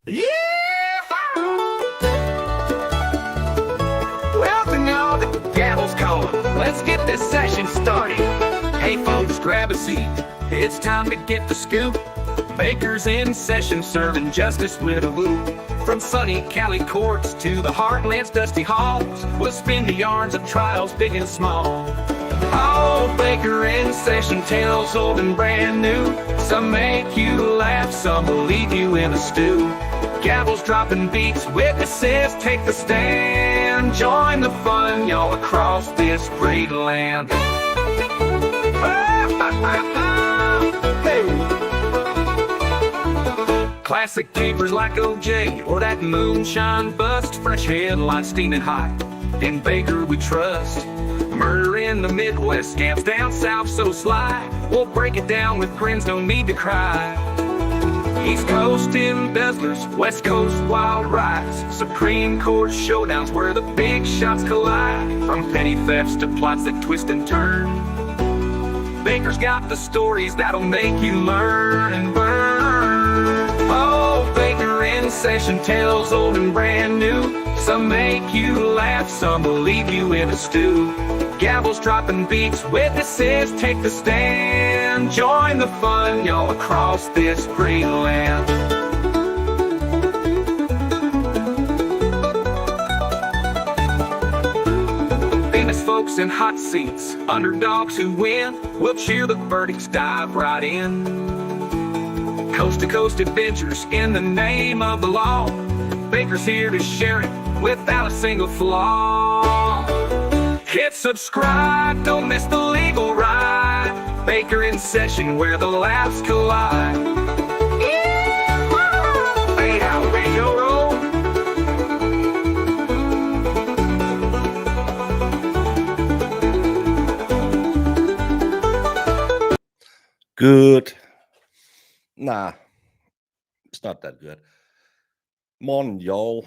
Yeah! Well, to know the gavel's calling. Let's get this session started. Hey, folks, grab a seat. It's time to get the scoop. Bakers in session, serving justice with a whoop. From sunny Cali courts to the heartland's dusty halls, we'll spin the yarns of trials big and small. Oh, Baker in session, tales old and brand new. Some make you laugh, some will leave you in a stew. Gavels dropping beats, witnesses take the stand. Join the fun, y'all, across this great land. Hey! Classic capers like OJ or that moonshine bust. Fresh headlines steaming hot. In Baker we trust. Murder in the Midwest, scams down south so sly. We'll break it down with grins, no need to cry. East Coast embezzlers, West Coast wild rides. Supreme Court showdowns where the big shots collide. From petty thefts to plots that twist and turn, Baker's got the stories that'll make you learn and burn. Oh, Baker in session, tales old and brand new. Some make you laugh, some will leave you in a stew. Gavels dropping beats, witnesses take the stand. Join the fun, y'all, across this great land. Famous folks in hot seats, underdogs who win. We'll cheer the verdicts, dive right in. Coast to coast adventures in the name of the law. Baker's here to share it without a single flaw. Hit subscribe, don't miss the legal ride. Baker in session where the laughs collide. Hey, how radio roll. Good. Nah, it's not that good. Morning, y'all.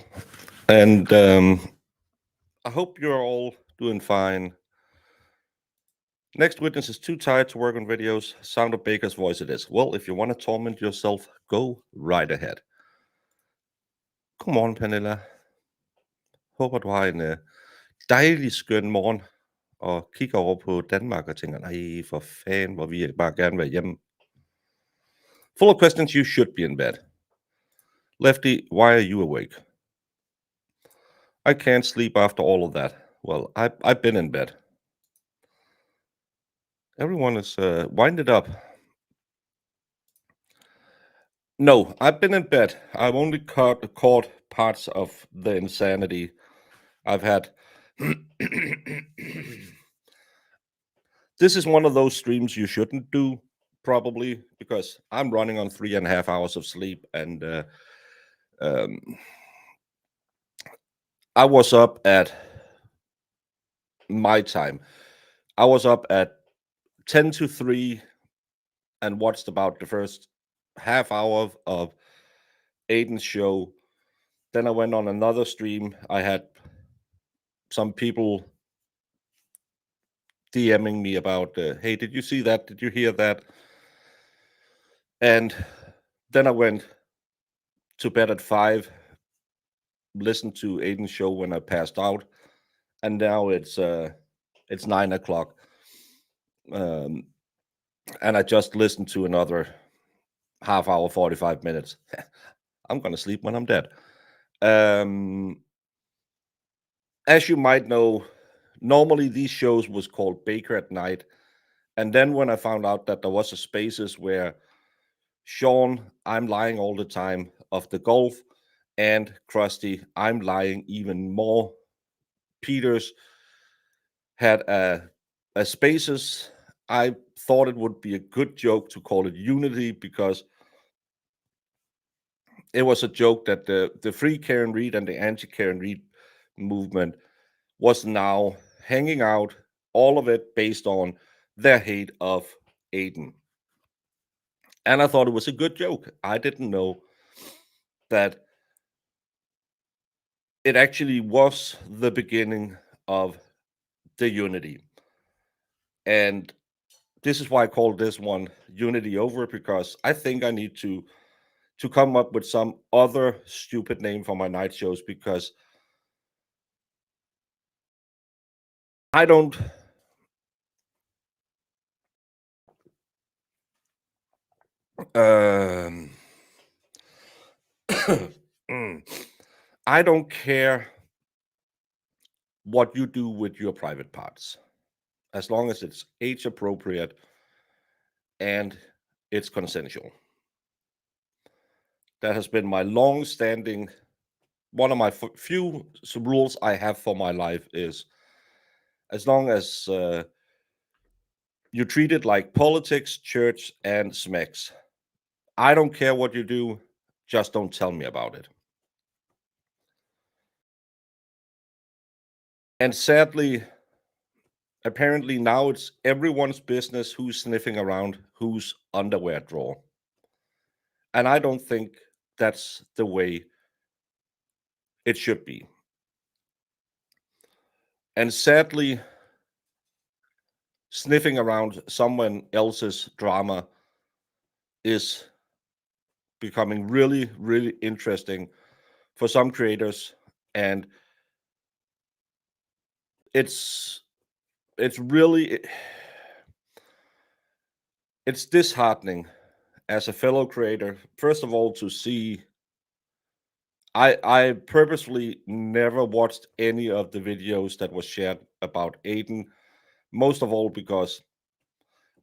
And I hope you're all doing fine. Next witness is too tired to work on videos. Sound of Baker's voice it is. Well, if you want to torment yourself, go right ahead. Godmorgen, Pernilla. Håber, du har en dejlig skøn morgen og kigger over på Danmark og tænker, nej, for fanden, hvor vi bare gerne være hjemme. Full of questions, you should be in bed. Lefty, why are you awake? I can't sleep after all of that. Well, I've been in bed. Everyone is winded up. No, I've been in bed. I've only caught parts of the insanity I've had. This is one of those streams you shouldn't do, probably, because I'm running on 3.5 hours of sleep, and I was up at my time. I was up at 10 to 3 and watched about the first half hour of Aiden's show. Then I went on another stream. I had some people DMing me about, hey, did you see that? Did you hear that? And then I went to bed at 5, listened to Aiden's show when I passed out, and now it's 9 o'clock. And I just listened to another half hour, 45 minutes. I'm gonna sleep when I'm dead. As you might know, normally these shows was called Baker at Night, and then when I found out that there was a Spaces where Sean, I'm lying all the time, of the golf, and Krusty, I'm lying even more, Peters had a Spaces. I thought it would be a good joke to call it Unity, because it was a joke that the free Karen Reed and the anti-Karen Reed movement was now hanging out, all of it based on their hate of Aiden. And I thought it was a good joke. I didn't know that it actually was the beginning of the Unity. And this is why I call this one Unity Over, because I think I need to to come up with some other stupid name for my night shows, because I don't I don't care what you do with your private parts, as long as it's age appropriate and it's consensual. That has been my long-standing, one of my few rules I have for my life is, as long as you treat it like politics, church, and smecks, I don't care what you do, just don't tell me about it. And sadly, apparently now it's everyone's business who's sniffing around whose underwear drawer. And I don't think that's the way it should be. And sadly, sniffing around someone else's drama is becoming really, really interesting for some creators. And it's really, it's disheartening as a fellow creator, first of all, to see. I purposely never watched any of the videos that was shared about Aiden, most of all because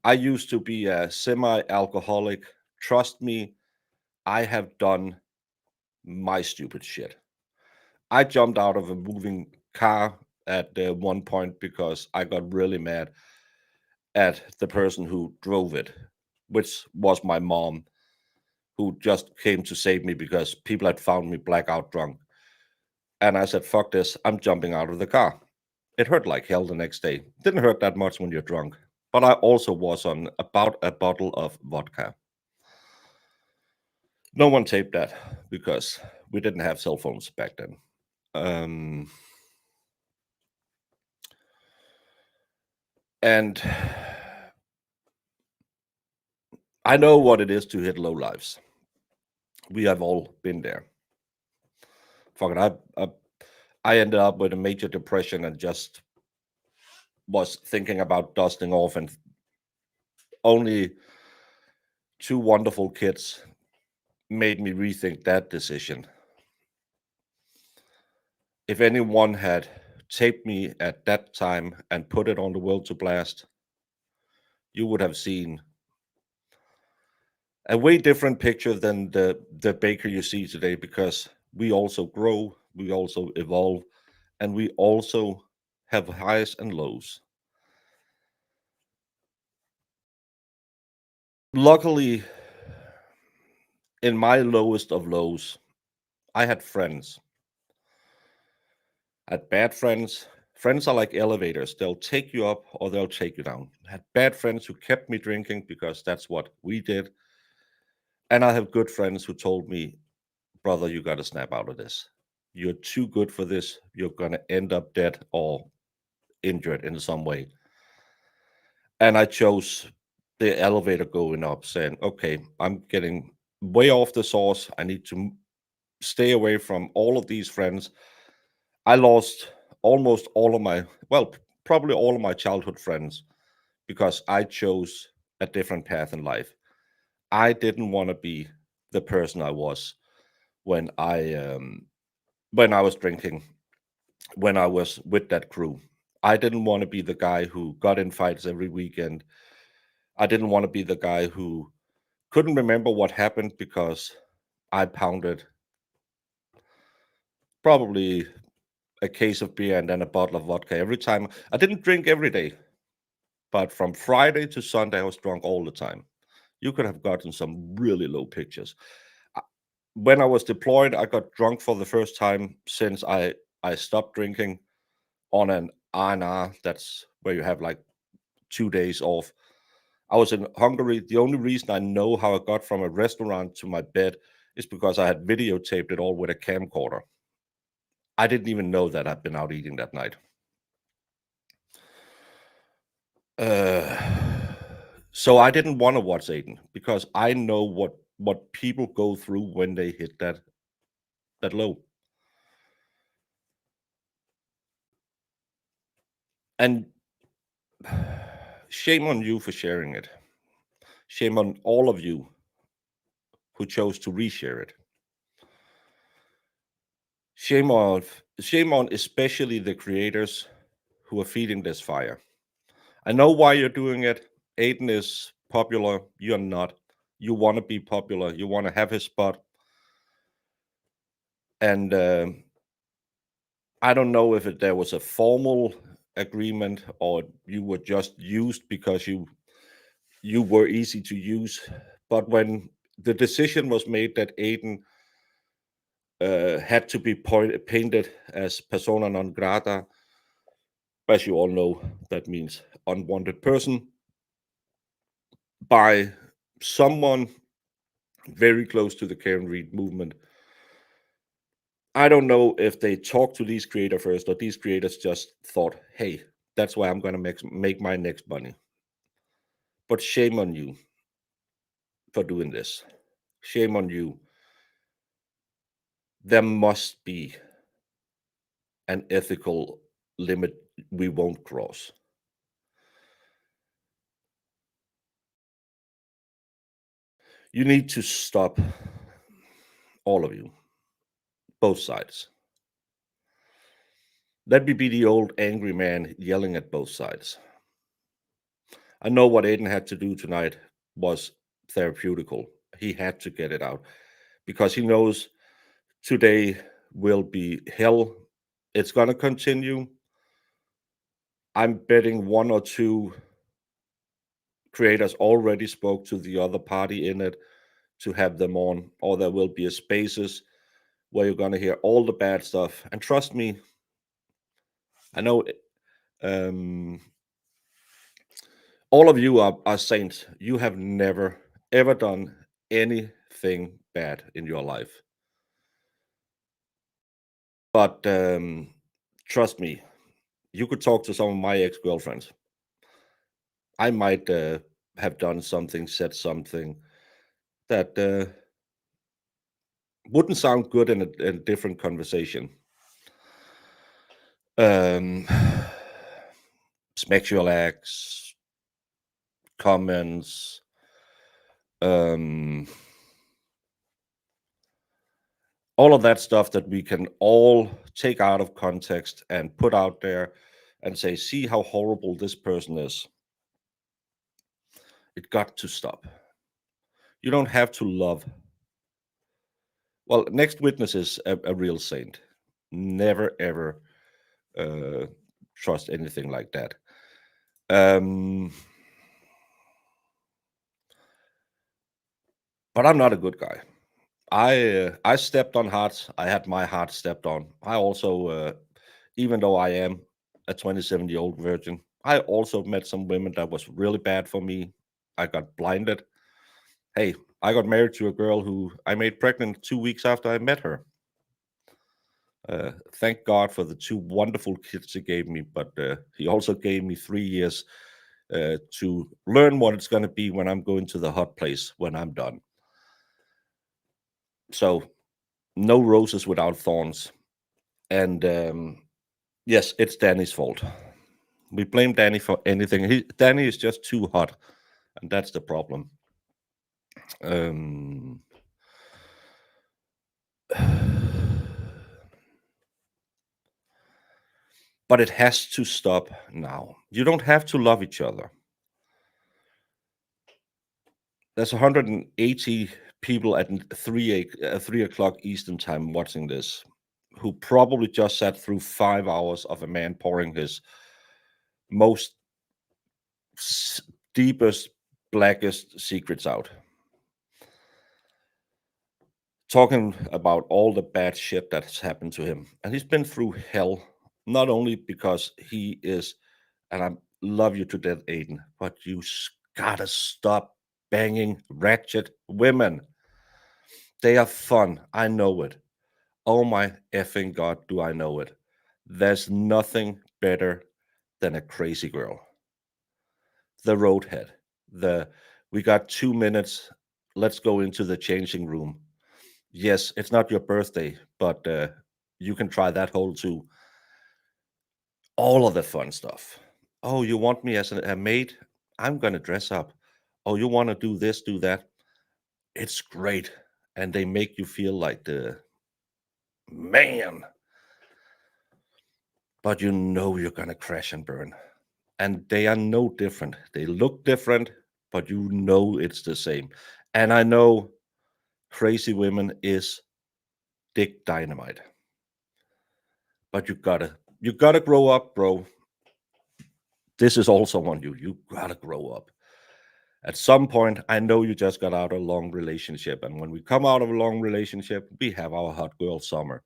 I used to be a semi-alcoholic. Trust me, I have done my stupid shit. I jumped out of a moving car at one point because I got really mad at the person who drove it, which was my mom, who just came to save me because people had found me blackout drunk. And I said, fuck this, I'm jumping out of the car. It hurt like hell the next day. Didn't hurt that much when you're drunk. But I also was on about a bottle of vodka. No one taped that because we didn't have cell phones back then. And I know what it is to hit low lives. We have all been there. Fuck it, I ended up with a major depression and just was thinking about dusting off, and only two wonderful kids made me rethink that decision. If anyone had taped me at that time and put it on the World to Blast, you would have seen a way different picture than the Baker you see today, because we also grow, we also evolve, and we also have highs and lows. Luckily, in my lowest of lows, I had friends. I had bad friends. Friends are like elevators. They'll take you up or they'll take you down. I had bad friends who kept me drinking because that's what we did. And I have good friends who told me, brother, you got to snap out of this. You're too good for this. You're going to end up dead or injured in some way. And I chose the elevator going up, saying, okay, I'm getting way off the source. I need to stay away from all of these friends. I lost almost all of my, well, probably all of my childhood friends because I chose a different path in life. I didn't want to be the person I was when I was drinking, when I was with that crew. I didn't want to be the guy who got in fights every weekend. I didn't want to be the guy who couldn't remember what happened because I pounded probably a case of beer and then a bottle of vodka every time. I didn't drink every day, but from Friday to Sunday, I was drunk all the time. You could have gotten some really low pictures. When I was deployed, I got drunk for the first time since I stopped drinking on an R&R. That's where you have like 2 days off. I was in Hungary. The only reason I know how I got from a restaurant to my bed is because I had videotaped it all with a camcorder. I didn't even know that I'd been out eating that night. So I didn't want to watch Aiden because I know what what people go through when they hit that low. And shame on you for sharing it. Shame on all of you who chose to reshare it. Shame on especially the creators who are feeding this fire. I know why you're doing it. Aiden is popular. You're not. You want to be popular. You want to have his spot. And I don't know if there was a formal agreement or you were just used because you were easy to use. But when the decision was made that Aiden had to be painted as persona non grata, as you all know, that means unwanted person, by someone very close to the Karen Reed movement. I don't know if they talked to these creators first or these creators just thought, hey, that's why I'm going to make my next money. But shame on you for doing this. Shame on you. There must be an ethical limit we won't cross. You need to stop, all of you, both sides. Let me be the old angry man yelling at both sides. I know what Aiden had to do tonight was therapeutical. He had to get it out because he knows today will be hell. It's going to continue. I'm betting one or two creators already spoke to the other party in it to have them on, or there will be a spaces where you're going to hear all the bad stuff. And trust me, I know all of you are saints. You have never, ever done anything bad in your life. But trust me, you could talk to some of my ex-girlfriends. I might have done something, said something that wouldn't sound good in a different conversation. Sexual acts, comments, all of that stuff that we can all take out of context and put out there and say, see how horrible this person is. It got to stop. You don't have to love. Well, Next Witness is a real saint. Never, ever trust anything like that. But I'm not a good guy. I stepped on hearts. I had my heart stepped on. I also, even though I am a 27-year-old virgin, I also met some women that was really bad for me. I got blinded. Hey, I got married to a girl who I made pregnant 2 weeks after I met her. Thank God for the 2 wonderful kids he gave me, but he also gave me 3 years to learn what it's going to be when I'm going to the hot place when I'm done. So, no roses without thorns. And yes, it's Danny's fault. We blame Danny for anything. Danny is just too hot, and that's the problem. But it has to stop now. You don't have to love each other. There's 180 people at 3 o'clock Eastern time watching this, who probably just sat through 5 hours of a man pouring his most deepest, blackest secrets out. Talking about all the bad shit that's happened to him. And he's been through hell, not only because he is, and I love you to death, Aiden, but you gotta stop banging ratchet women. They are fun. I know it. Oh my effing God, do I know it. There's nothing better than a crazy girl. The roadhead. We got 2 minutes let's go into the changing room. Yes, it's not your birthday, but you can try that hole too. All of the fun stuff. Oh, you want me as a maid? I'm going to dress up. Oh, you want to do this, do that? It's great. And they make you feel like the man, but you know you're going to crash and burn. And they are no different. They look different, but you know it's the same. And I know Crazy Women is Dick Dynamite. But you gotta grow up, bro. This is also on you. You gotta grow up. At some point, I know you just got out of a long relationship, and when we come out of a long relationship, we have our hot girl summer.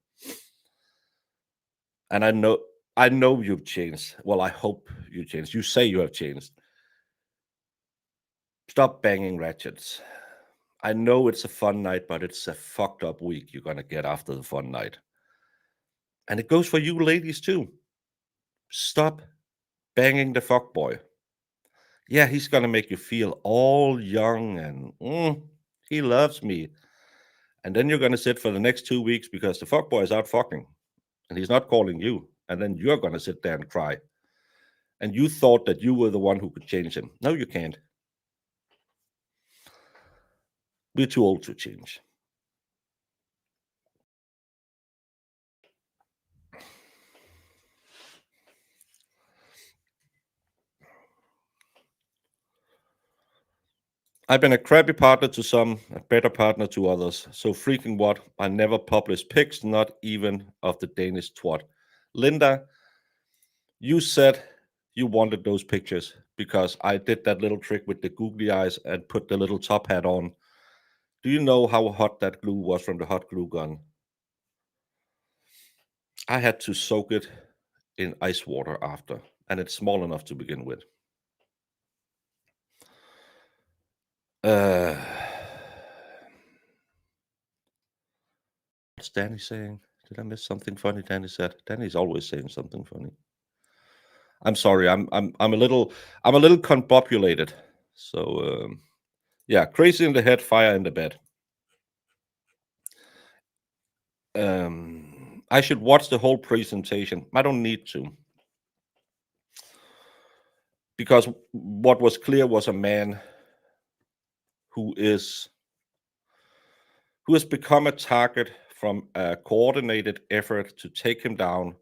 And I know you've changed. Well, I hope you changed. You say you have changed. Stop banging ratchets. I know it's a fun night, but it's a fucked up week you're gonna get after the fun night. And it goes for you ladies too. Stop banging the fuck boy. Yeah, he's gonna make you feel all young and he loves me. And then you're gonna sit for the next 2 weeks because the fuckboy is out fucking and he's not calling you. And then you're gonna sit there and cry. And you thought that you were the one who could change him. No, you can't. We're too old to change. I've been a crappy partner to some, a better partner to others. So freaking what? I never published pics, not even of the Danish twat. Linda, you said you wanted those pictures because I did that little trick with the googly eyes and put the little top hat on. Do you know how hot that glue was from the hot glue gun? I had to soak it in ice water after, and it's small enough to begin with. Uh, what's Danny saying? Did I miss something funny? Danny said. Danny's always saying something funny. I'm sorry. I'm a little combobulated. So yeah, crazy in the head, fire in the bed. I should watch the whole presentation. I don't need to. Because what was clear was a man who has become a target from a coordinated effort to take him down.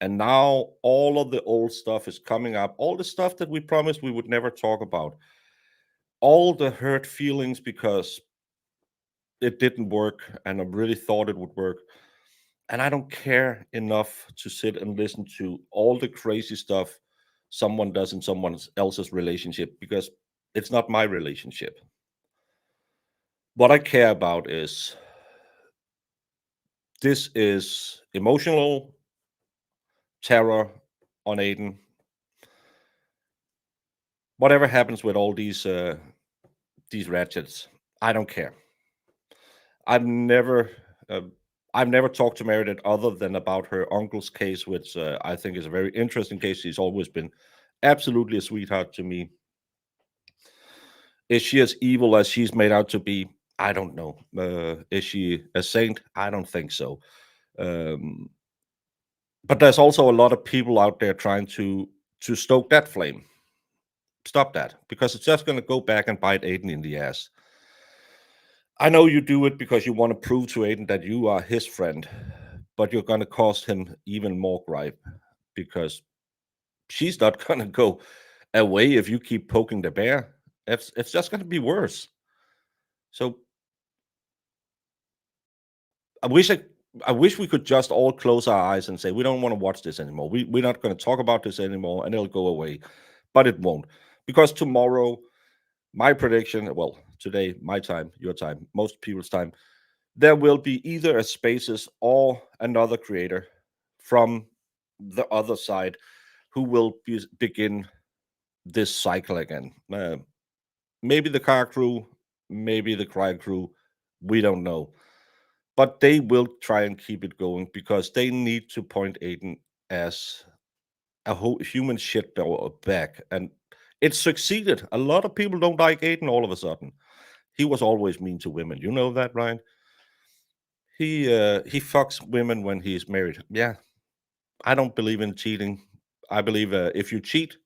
And now all of the old stuff is coming up, all the stuff that we promised we would never talk about, all the hurt feelings because it didn't work and I really thought it would work. And I don't care enough to sit and listen to all the crazy stuff someone does in someone else's relationship because it's not my relationship. What I care about is this is emotional terror on Aiden. Whatever happens with all these ratchets, I don't care. I've never uh, I've never talked to Meredith other than about her uncle's case, which I think is a very interesting case. She's always been absolutely a sweetheart to me. Is she as evil as she's made out to be? I don't know. Is she a saint? I don't think so. Um, but there's also a lot of people out there trying to stoke that flame. Stop that, because it's just going to go back and bite Aiden in the ass. I know you do it because you want to prove to Aiden that you are his friend, but you're going to cause him even more gripe because she's not going to go away if you keep poking the bear. It's just going to be worse. So I wish I wish we could just all close our eyes and say we don't want to watch this anymore. We're not going to talk about this anymore, and it'll go away. But it won't, because tomorrow, my prediction. Well, today, my time, your time, most people's time, there will be either a Spaces or another creator from the other side who will begin this cycle again. Maybe the car crew, maybe the cry crew. We don't know. But they will try and keep it going because they need to point Aiden as a whole human shitball back. And it succeeded. A lot of people don't like Aiden all of a sudden. he was always mean to women. You know that, Ryan? He fucks women when he's married. Yeah, I don't believe in cheating. I believe if you cheat,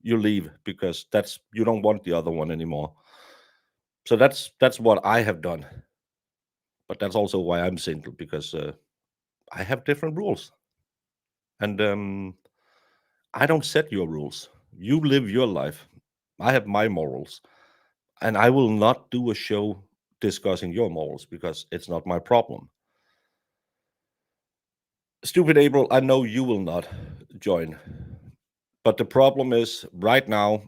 you leave because that's you don't want the other one anymore. So that's what I have done. But that's also why I'm single because I have different rules, and I don't set your rules. You live your life. I have my morals, and I will not do a show discussing your morals because it's not my problem. Stupid April, I know you will not join. But the problem is right now,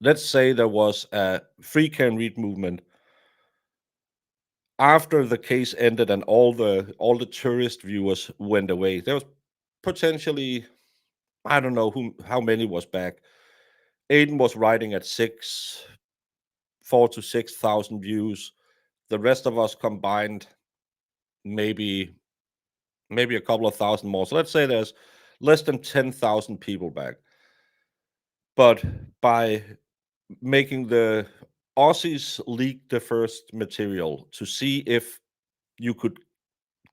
let's say there was a free can read movement after the case ended and all the tourist viewers went away. There was potentially, I don't know how many was back. Aiden was writing at 4 to 6,000 views. The rest of us combined, maybe a couple of thousand more. So let's say there's less than 10,000 people back. But by making the Aussies leak the first material to see if you could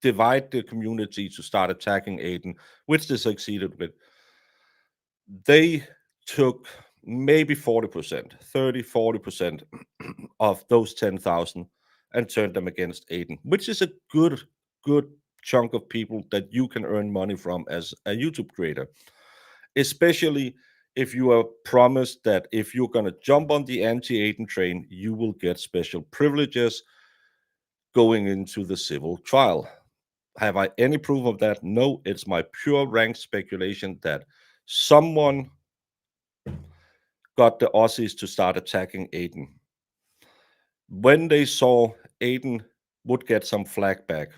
divide the community to start attacking Aiden, which they succeeded with, they took maybe 40%, 40% of those 10,000 and turned them against Aiden, which is a good chunk of people that you can earn money from as a YouTube creator, especially if you are promised that if you're going to jump on the anti-Aiden train, you will get special privileges going into the civil trial. Have I any proof of that? No, it's my pure rank speculation that someone got the Aussies to start attacking Aiden. When they saw Aiden would get some flag back,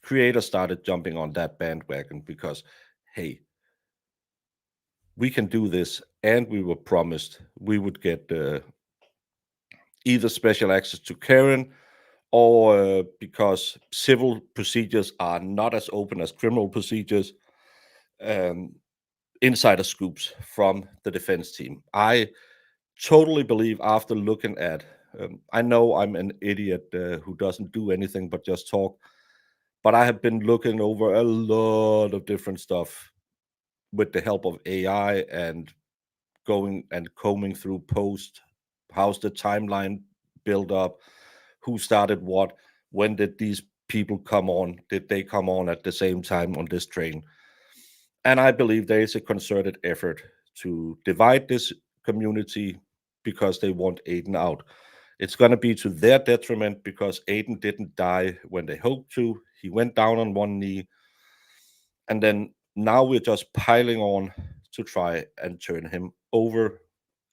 creators started jumping on that bandwagon because, hey, we can do this, and we were promised we would get either special access to Karen or because civil procedures are not as open as criminal procedures, insider scoops from the defense team. I totally believe after looking at, I know I'm an idiot who doesn't do anything but just talk, but I have been looking over a lot of different stuff with the help of AI and going and combing through posts. How's the timeline build up? Who started what? When did these people come on? Did they come on at the same time on this train? And I believe there is a concerted effort to divide this community because they want Aiden out. It's going to be to their detriment because Aiden didn't die when they hoped to. He went down on one knee. And then now we're just piling on to try and turn him over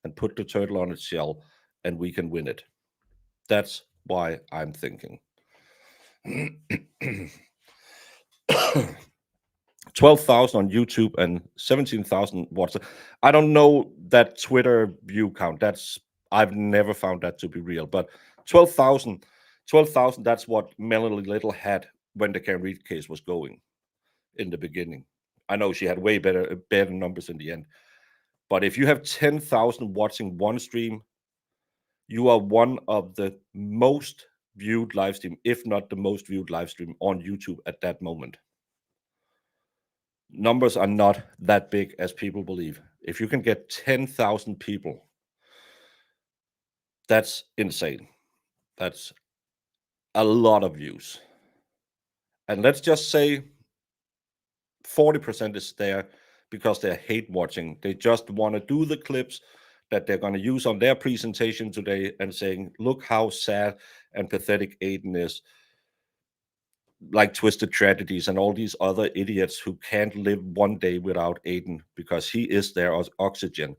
and put the turtle on its shell, and we can win it. That's why I'm thinking. 12,000 on YouTube and 17,000 WhatsApp. I don't know that Twitter view count. I've never found that to be real. But 12,000, that's what Melanie Little had when the Can Read case was going in the beginning. I know she had way better numbers in the end. But if you have 10,000 watching one stream, you are one of the most viewed live stream, if not the most viewed live stream on YouTube at that moment. Numbers are not that big as people believe. If you can get 10,000 people, that's insane. That's a lot of views. And let's just say 40% is there because they hate watching. They just want to do the clips that they're going to use on their presentation today and saying, look how sad and pathetic Aiden is. Like Twisted Tragedies and all these other idiots who can't live one day without Aiden because he is their oxygen.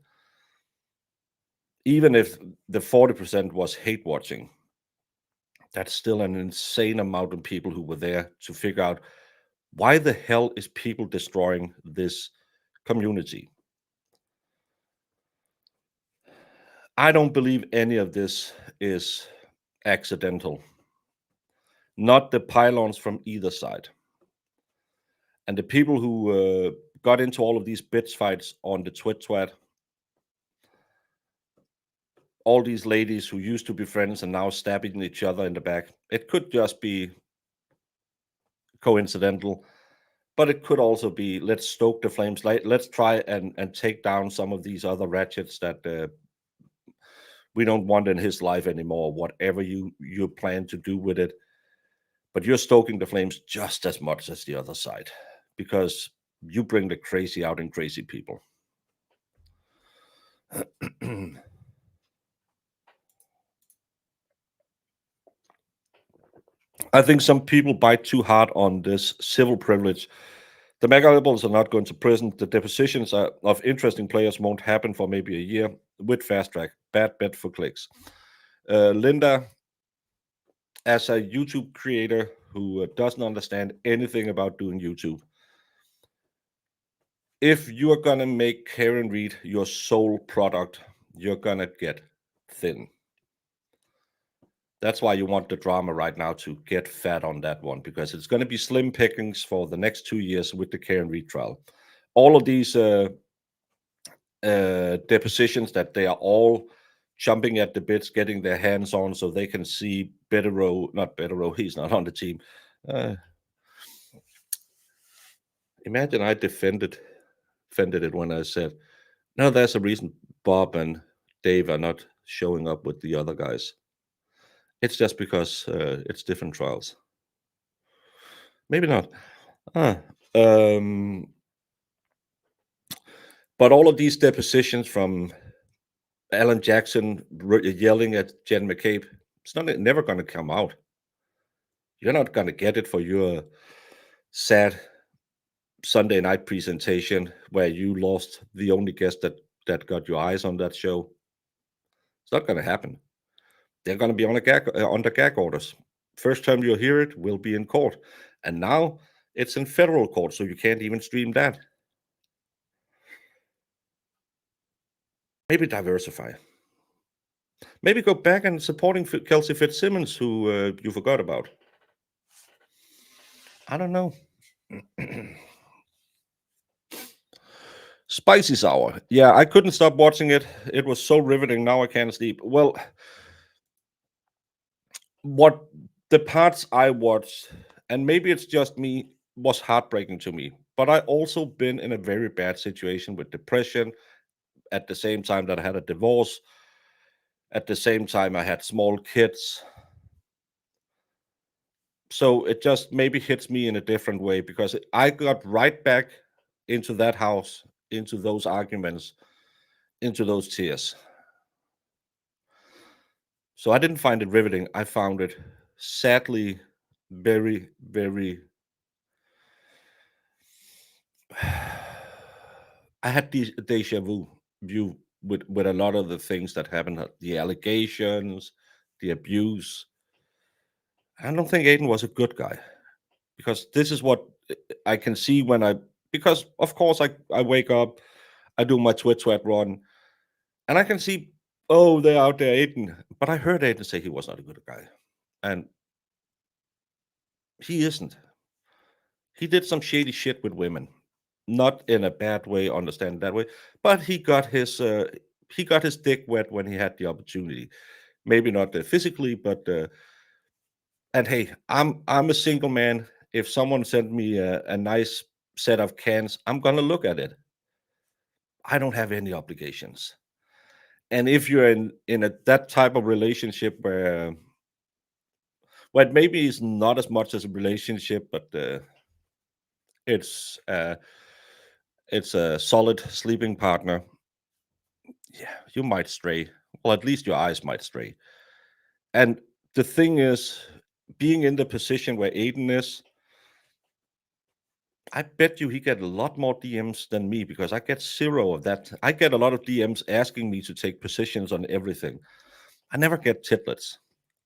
Even if the 40% was hate watching, that's still an insane amount of people who were there to figure out why the hell is people destroying this community. I don't believe any of this is accidental. Not the pylons from either side. And the people who got into all of these bitch fights on the twat, all these ladies who used to be friends and now stabbing each other in the back. It could just be coincidental, but it could also be, let's stoke the flames. Let's try and take down some of these other ratchets that we don't want in his life anymore. Whatever you plan to do with it, but you're stoking the flames just as much as the other side, because you bring the crazy out in crazy people. I think some people bite too hard on this civil privilege. The McAllibles are not going to prison. The depositions of interesting players won't happen for maybe a year with fast track. Bad bet for clicks. Linda, as a YouTube creator who doesn't understand anything about doing YouTube, if you are going to make Karen Read your sole product, you're going to get thin. That's why you want the drama right now, to get fat on that one, because it's going to be slim pickings for the next 2 years with the Karen Read trial. All of these depositions that they are all jumping at the bits, getting their hands on so they can see not Betterow, he's not on the team. Imagine I defended it when I said, no, there's a reason Bob and Dave are not showing up with the other guys. It's just because it's different trials. Maybe not. But all of these depositions from Alan Jackson yelling at Jen McCabe, it's never going to come out. You're not going to get it for your sad Sunday night presentation where you lost the only guest that got your eyes on that show. It's not going to happen. They're going to be under gag orders. First time you'll hear it will be in court. And now it's in federal court, so you can't even stream that. Maybe diversify. Maybe go back and supporting Kelsey Fitzsimmons, who you forgot about. I don't know. Spicy Sour. Yeah, I couldn't stop watching it. It was so riveting. Now I can't sleep. Well, what the parts I watched, and maybe it's just me, was heartbreaking to me. But I also been in a very bad situation with depression at the same time that I had a divorce. At the same time, I had small kids. So it just maybe hits me in a different way, because I got right back into that house, into those arguments, into those tears. So I didn't find it riveting. I found it sadly very, very. I had the deja vu view with a lot of the things that happened, the allegations, the abuse. I don't think Aiden was a good guy, because this is what I can see because of course I wake up, I do my twit run, and I can see, oh, they're out there, Aiden. But I heard Aiden say he was not a good guy. And he isn't. He did some shady shit with women. Not in a bad way, understand that way, but he got his dick wet when he had the opportunity. Maybe not physically, but and hey, I'm a single man. If someone sent me a nice set of cans, I'm gonna look at it. I don't have any obligations. And if you're in that type of relationship where it maybe is not as much as a relationship, but it's a solid sleeping partner, yeah, you might stray. Well, at least your eyes might stray. And the thing is, being in the position where Aiden is, I bet you he get a lot more DMs than me, because I get zero of that. I get a lot of DMs asking me to take positions on everything. I never get titlets.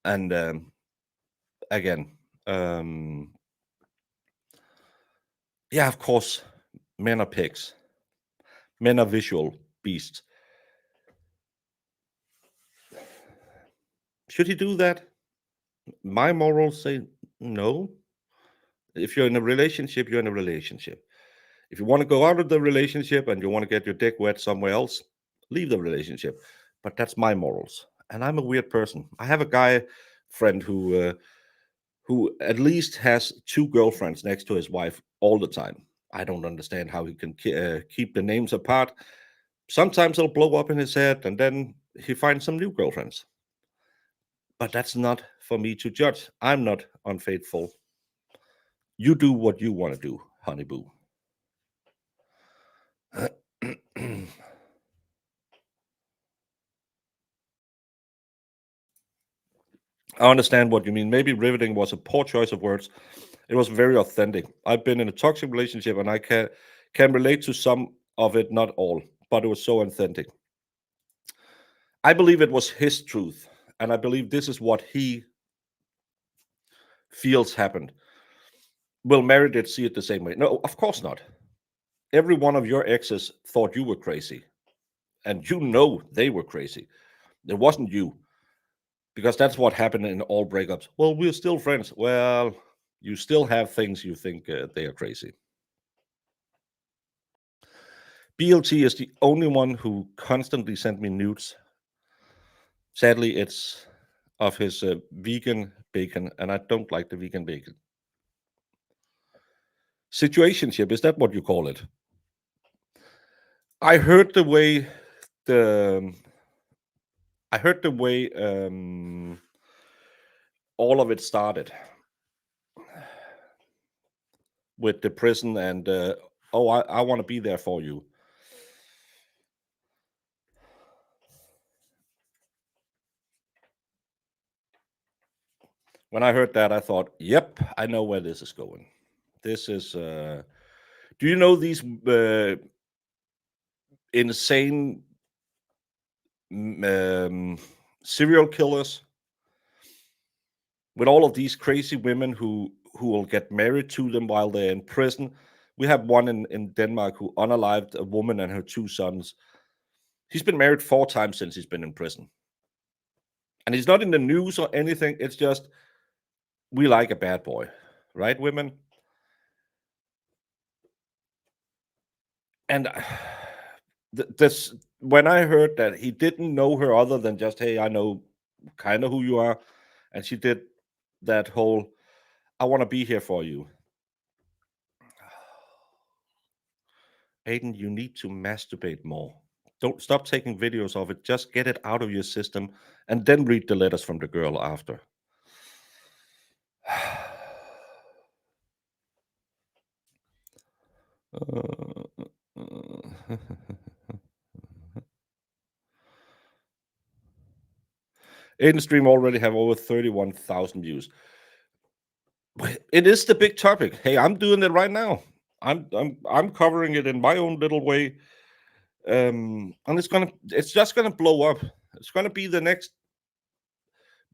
And again, yeah, of course, men are pigs. Men are visual beasts. Should he do that? My morals say no. If you're in a relationship, you're in a relationship. If you want to go out of the relationship and you want to get your dick wet somewhere else, leave the relationship. But that's my morals. and I'm a weird person. I have a guy friend who at least has two girlfriends next to his wife all the time. I don't understand how he can keep the names apart. Sometimes it'll blow up in his head, and then he finds some new girlfriends. But that's not for me to judge. I'm not unfaithful. You do what you want to do, honey boo. I understand what you mean. Maybe riveting was a poor choice of words. It was very authentic. I've been in a toxic relationship and I can relate to some of it, not all, but it was so authentic. I believe it was his truth, and I believe this is what he feels happened. Will Meredith see it the same way? No, of course not. Every one of your exes thought you were crazy, and you know they were crazy. It wasn't you, because that's what happened in all breakups. Well, we're still friends. Well, you still have things you think they are crazy. BLT is the only one who constantly sent me nudes. Sadly, it's of his vegan bacon, and I don't like the vegan bacon. Situationship, is that what you call it? I heard the way the I heard the way all of it started with the prison and oh, I want to be there for you. When I heard that, I thought, yep, I know where this is going. This is. Do you know these insane serial killers with all of these crazy women who will get married to them while they're in prison? We have one in Denmark who unalived a woman and her two sons. He's been married 4 times since he's been in prison. And he's not in the news or anything. It's just, we like a bad boy, right, women? And this, when I heard that he didn't know her other than just, hey, I know kind of who you are, and she did that whole, I want to be here for you. Aiden, you need to masturbate more. Don't stop taking videos of it. Just get it out of your system and then read the letters from the girl after. Aiden stream already have over 31,000 views. It is the big topic. Hey, I'm doing it right now. I'm covering it in my own little way. And it's just gonna blow up. It's gonna be the next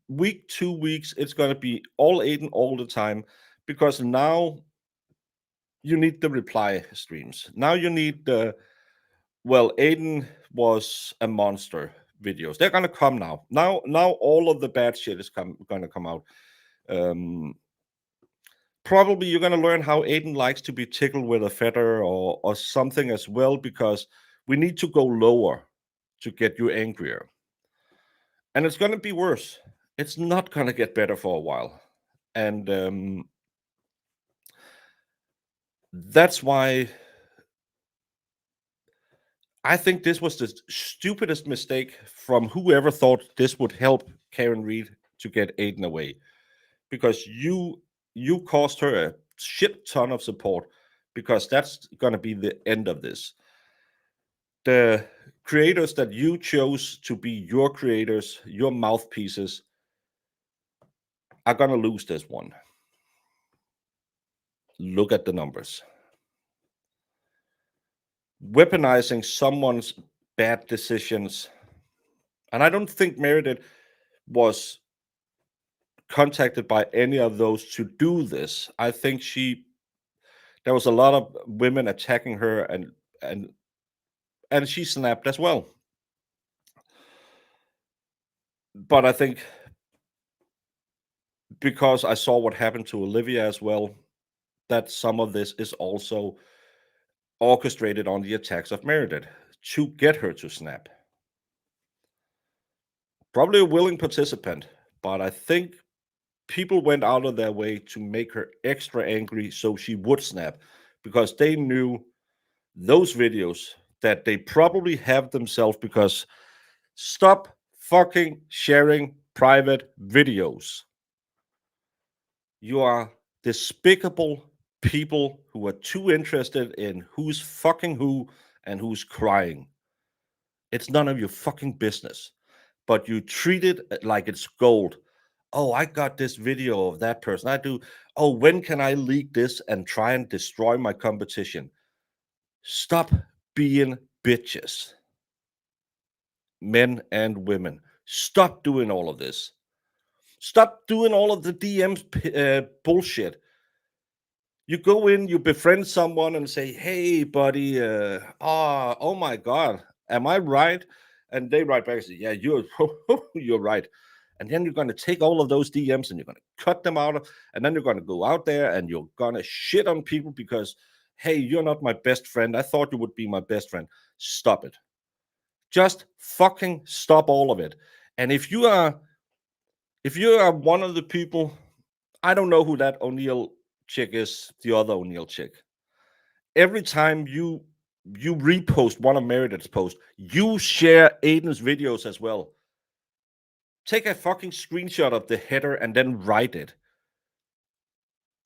week, 2 weeks. It's gonna be all Aiden all the time, because now you need the reply streams. Now you need the, well, Aiden was a monster videos. They're gonna come now. Now all of the bad shit is gonna come out. Probably you're gonna learn how Aiden likes to be tickled with a feather or something as well, because we need to go lower to get you angrier. And it's gonna be worse. It's not gonna get better for a while. And that's why I think this was the stupidest mistake from whoever thought this would help Karen Reed to get Aiden away, because you cost her a shit ton of support, because that's going to be the end of this. The creators that you chose to be your creators, your mouthpieces, are going to lose this one. Look at the numbers. Weaponizing someone's bad decisions. And I don't think Meredith was contacted by any of those to do this. I think there was a lot of women attacking her, and she snapped as well. But I think because I saw what happened to Olivia as well, that some of this is also orchestrated on the attacks of Meredith to get her to snap. Probably a willing participant, but I think people went out of their way to make her extra angry so she would snap, because they knew those videos that they probably have themselves. Because stop fucking sharing private videos. You are despicable people who are too interested in who's fucking who and who's crying. It's none of your fucking business, but you treat it like it's gold. Oh, I got this video of that person. I do. Oh, when can I leak this and try and destroy my competition? Stop being bitches, men and women. Stop doing all of this. Stop doing all of the DMs bullshit. You go in, you befriend someone and say, "Hey, buddy, oh my God, am I right?" And they write back and say, "Yeah, you're right." And then you're going to take all of those DMs and you're going to cut them out, and then you're going to go out there and you're going to shit on people because, hey, you're not my best friend. I thought you would be my best friend. Stop it. Just fucking stop all of it. And if you are one of the people, I don't know who that O'Neill chick is, the other O'Neill chick. Every time you repost one of Meredith's posts, you share Aiden's videos as well. Take a fucking screenshot of the header and then write it.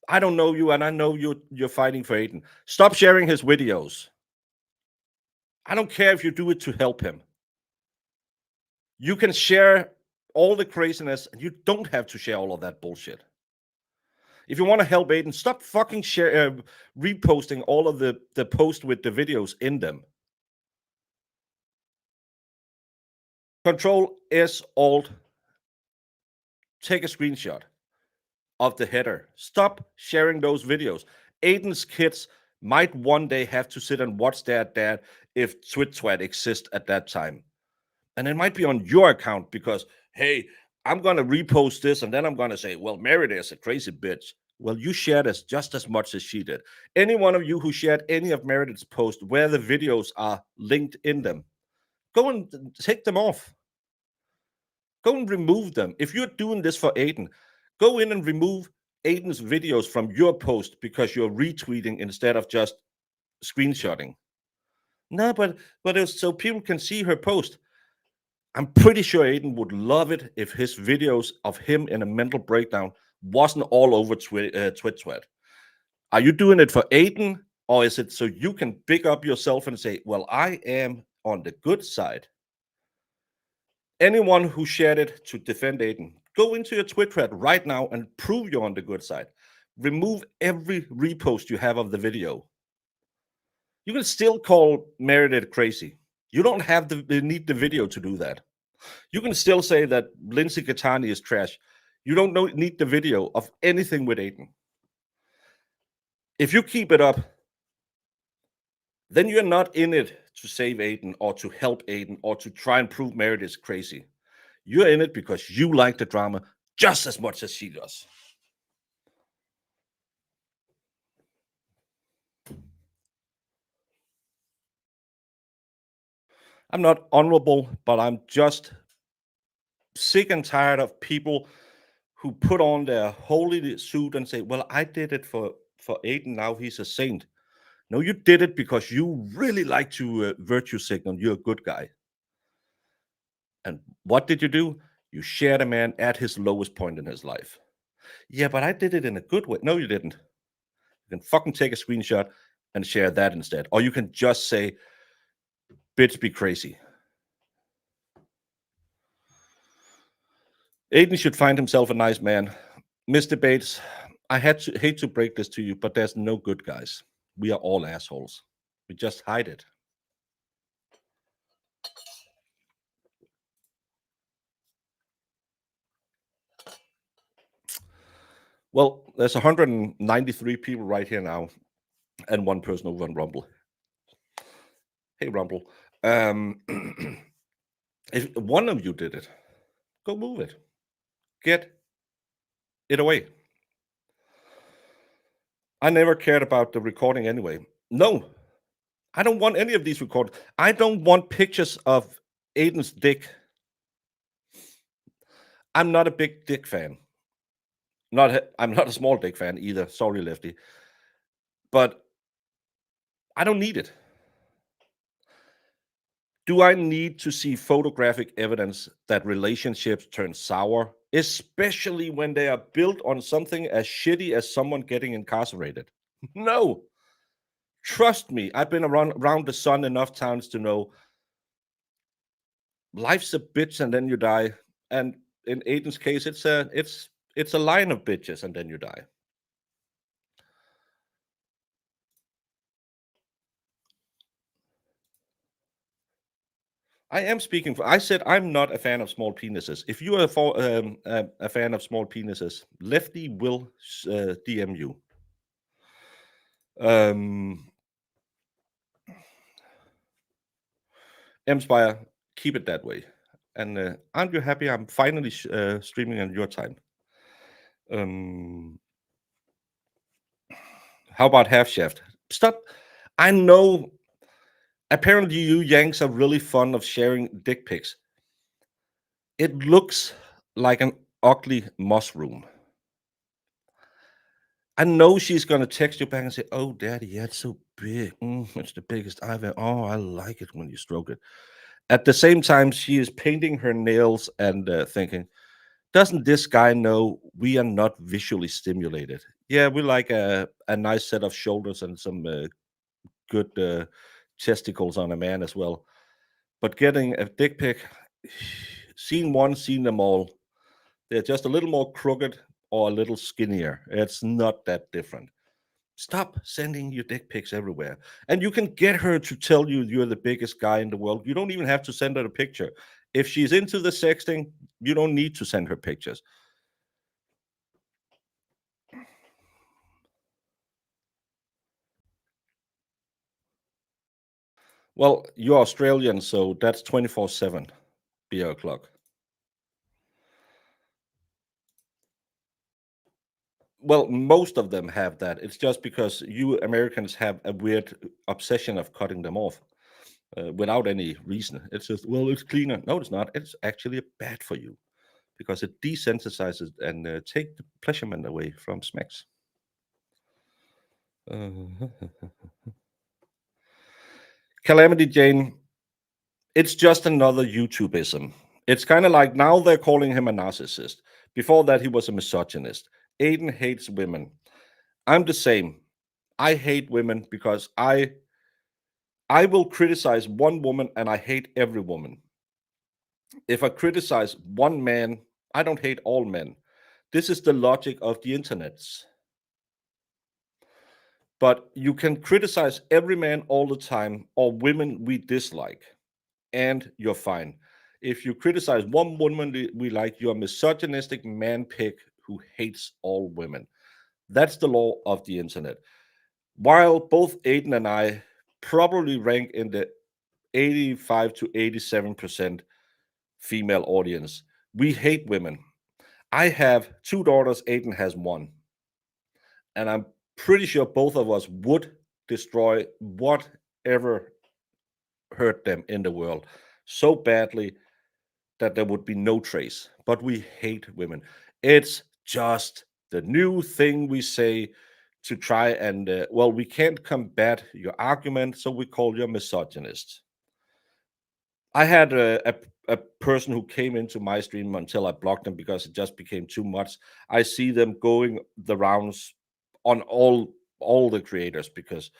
I don't know you, and I know you're fighting for Aiden. Stop sharing his videos. I don't care if you do it to help him. You can share all the craziness, and you don't have to share all of that bullshit. If you want to help Aiden, stop fucking reposting all of the posts with the videos in them. Control S Alt. Take a screenshot of the header. Stop sharing those videos. Aiden's kids might one day have to sit and watch their dad if TwitTwat exists at that time. And it might be on your account because, hey, I'm going to repost this and then I'm going to say, well, Meredith is a crazy bitch. Well, you shared this just as much as she did. Any one of you who shared any of Meredith's posts where the videos are linked in them, go and take them off. Go and remove them. If you're doing this for Aiden, go in and remove Aiden's videos from your post because you're retweeting instead of just screenshotting. No, but it's so people can see her post. I'm pretty sure Aiden would love it if his videos of him in a mental breakdown wasn't all over TwitTwat. Are you doing it for Aiden, or is it so you can pick up yourself and say, well, I am on the good side? Anyone who shared it to defend Aiden, go into your TwitTwat right now and prove you're on the good side. Remove every repost you have of the video. You can still call Meredith crazy. You don't have need the video to do that. You can still say that Lindsay Gattani is trash. You don't need the video of anything with Aiden. If you keep it up, then you're not in it to save Aiden or to help Aiden or to try and prove Meredith is crazy. You're in it because you like the drama just as much as she does. I'm not honorable, but I'm just sick and tired of people who put on their holy suit and say, well, I did it for Aiden, now he's a saint. No, you did it because you really like to virtue signal. You're a good guy. And what did you do? You shared a man at his lowest point in his life. Yeah, but I did it in a good way. No, you didn't. You can fucking take a screenshot and share that instead. Or you can just say, bitch, be crazy. Aiden should find himself a nice man. Mr. Bates, I hate to break this to you, but there's no good guys. We are all assholes. We just hide it. Well, there's 193 people right here now, and one person over on Rumble. Hey, Rumble. If one of you did it, go move it. Get it away. I never cared about the recording anyway. No, I don't want any of these recordings. I don't want pictures of Aiden's dick. I'm not a big dick fan. I'm not a small dick fan either. Sorry, Lefty. But I don't need it. Do I need to see photographic evidence that relationships turn sour, especially when they are built on something as shitty as someone getting incarcerated? No. Trust me, I've been around the sun enough times to know life's a bitch and then you die. And in Aiden's case, it's a line of bitches and then you die. I am speaking for. I said I'm not a fan of small penises. If you are a fan of small penises, Lefty will DM you. Empire, keep it that way. And aren't you happy? I'm finally streaming on your time. How about Half Shaft? Stop. I know. Apparently, you Yanks are really fond of sharing dick pics. It looks like an ugly mushroom. I know she's gonna text you back and say, "Oh, Daddy, yeah, it's so big. It's the biggest I've ever. Oh, I like it when you stroke it." At the same time, she is painting her nails and thinking, "Doesn't this guy know we are not visually stimulated? Yeah, we like a nice set of shoulders and some good testicles on a man as well. But getting a dick pic, seen one, seen them all. They're just a little more crooked or a little skinnier. It's not that different. Stop sending your dick pics everywhere. And you can get her to tell you you're the biggest guy in the world. You don't even have to send her a picture. If she's into the sexting, you don't need to send her pictures. Well, you're Australian, so that's 24/7 beer o'clock. Well, most of them have that. It's just because you Americans have a weird obsession of cutting them off without any reason. It's just, well, it's cleaner. No, it's not. It's actually bad for you because it desensitizes and take the pleasurement away from smacks. Calamity Jane, it's just another YouTubeism. It's kind of like now they're calling him a narcissist. Before that, he was a misogynist. Aiden hates women. I'm the same. I hate women because I will criticize one woman and I hate every woman. If I criticize one man, I don't hate all men. This is the logic of the internet. But you can criticize every man all the time or women we dislike, and you're fine. If you criticize one woman we like, you're a misogynistic man pig who hates all women. That's the law of the internet. While both Aiden and I probably rank in the 85 to 87% female audience, we hate women. I have two daughters, Aiden has one. And I'm pretty sure both of us would destroy whatever hurt them in the world so badly that there would be no trace. But we hate women. It's just the new thing we say to try and, well, we can't combat your argument, so we call you a misogynist. I had a person who came into my stream until I blocked them because it just became too much. I see them going the rounds on all the creators because